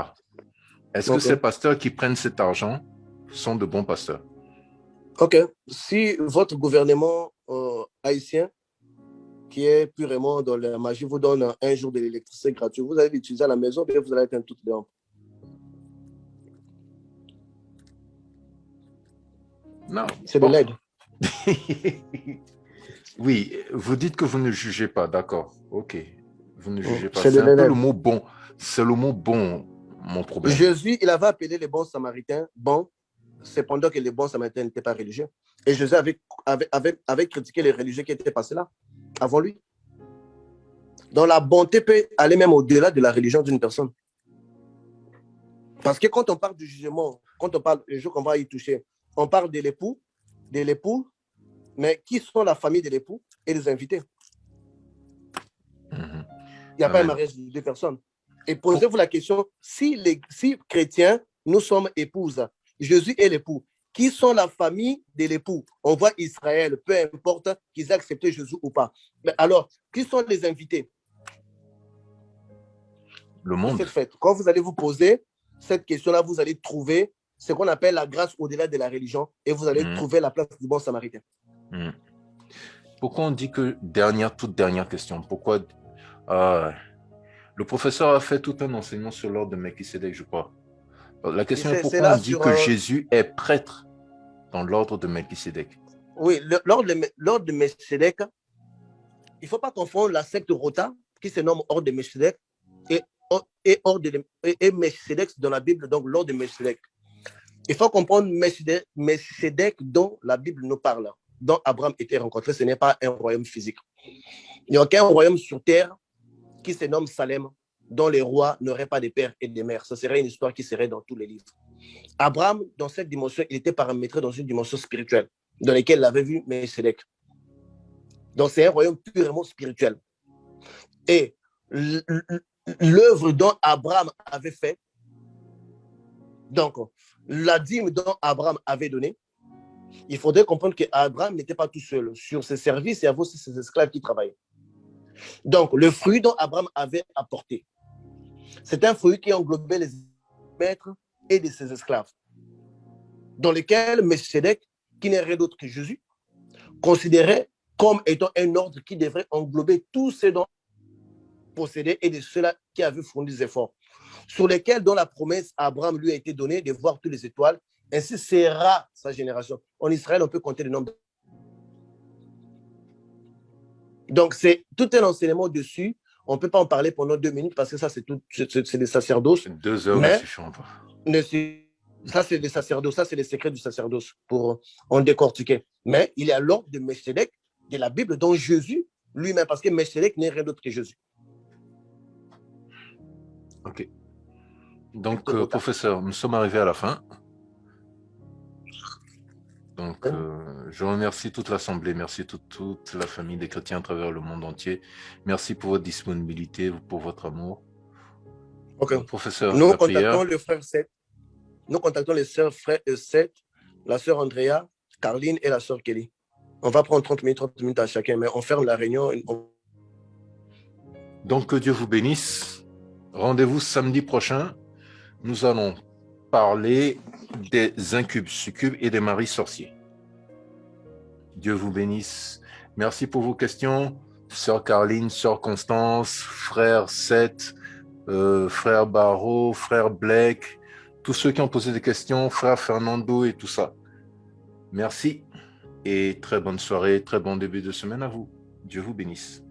Est-ce que ces pasteurs qui prennent cet argent sont de bons pasteurs? Ok. Si votre gouvernement haïtien, qui est purement dans la magie, vous donne un jour de l'électricité gratuit, vous allez l'utiliser à la maison, bien vous allez éteindre toutes les lampes. Non. C'est de l'aide. Oui, vous dites que vous ne jugez pas, d'accord. Ok. Vous ne jugez pas. C'est C'est un peu l'aide. le mot bon. C'est le mot bon, mon problème. Jésus, il avait appelé les bons samaritains bons, cependant que les bons samaritains n'étaient pas religieux. Et Jésus avait critiqué les religieux qui étaient passés là, avant lui. Donc la bonté peut aller même au-delà de la religion d'une personne. Parce que quand on parle du jugement, quand on parle, le jour qu'on va y toucher, on parle de l'époux, mais qui sont la famille de l'époux et les invités. Il n'y a pas un mariage de deux personnes. Et posez-vous la question, si chrétiens, nous sommes épouses, Jésus est l'époux, qui sont la famille de l'époux? On voit Israël, peu importe qu'ils aient accepté Jésus ou pas. Mais alors, qui sont les invités? Le monde. Quand vous allez vous poser cette question-là, vous allez trouver ce qu'on appelle la grâce au-delà de la religion et vous allez trouver la place du bon samaritain. Pourquoi on dit que toute dernière question, pourquoi le professeur a fait tout un enseignement sur l'ordre de Melchisédek, je crois. La question est pourquoi on dit que Jésus est prêtre dans l'ordre de Melchisédek? Oui, l'ordre de Melchisédek, il ne faut pas confondre la secte Rota, qui se nomme ordre de Melchisédek, et Melchisédek dans la Bible, donc l'ordre de Melchisédek. Il faut comprendre Melchisédek dont la Bible nous parle, dont Abraham était rencontré, ce n'est pas un royaume physique. Il n'y a aucun royaume sur terre qui se nomme Salem, dont les rois n'auraient pas de pères et de mères. Ce serait une histoire qui serait dans tous les livres. Abraham, dans cette dimension, il était paramétré dans une dimension spirituelle, dans laquelle il avait vu Melchisédek. Donc, c'est un royaume purement spirituel. Et l'œuvre dont Abraham avait fait, donc la dîme dont Abraham avait donné, il faudrait comprendre qu'Abraham n'était pas tout seul. Sur ses services, il y avait aussi ses esclaves qui travaillaient. Donc, le fruit dont Abraham avait apporté, c'est un fruit qui englobait les maîtres et de ses esclaves, dans lesquels Melchisédek, qui n'est rien d'autre que Jésus, considérait comme étant un ordre qui devrait englober tous ceux dont possédait et de ceux-là qui avaient fourni des efforts, sur lesquels, dont la promesse à Abraham lui a été donnée de voir toutes les étoiles, ainsi sera sa génération. En Israël, on peut compter le nombre. Donc, c'est tout un enseignement dessus. On ne peut pas en parler pendant 2 minutes parce que ça, c'est des sacerdoces. 2 heures, mais ça, c'est des sacerdoces, ça, c'est les secrets du sacerdoce pour en décortiquer. Mais il y a l'ordre de Melchisédek de la Bible, dont Jésus lui-même, parce que Melchisédek n'est rien d'autre que Jésus. Ok. Donc, professeur, nous sommes arrivés à la fin. Donc, je remercie toute l'Assemblée, merci toute la famille des chrétiens à travers le monde entier. Merci pour votre disponibilité, pour votre amour. Ok. Professeur, nous la prière. Contactons le frère Seth. Nous contactons les sœurs frères Seth, la sœur Andrea, Carline et la sœur Kelly. On va prendre 30 minutes à chacun, mais on ferme la réunion. Donc, que Dieu vous bénisse. Rendez-vous samedi prochain. Nous allons parler des incubes, succubes et des maris sorciers. Dieu vous bénisse. Merci pour vos questions. Sœur Carline, sœur Constance, frère Seth, frère Barreau, frère Blake, tous ceux qui ont posé des questions, frère Fernando et tout ça. Merci et très bonne soirée, très bon début de semaine à vous. Dieu vous bénisse.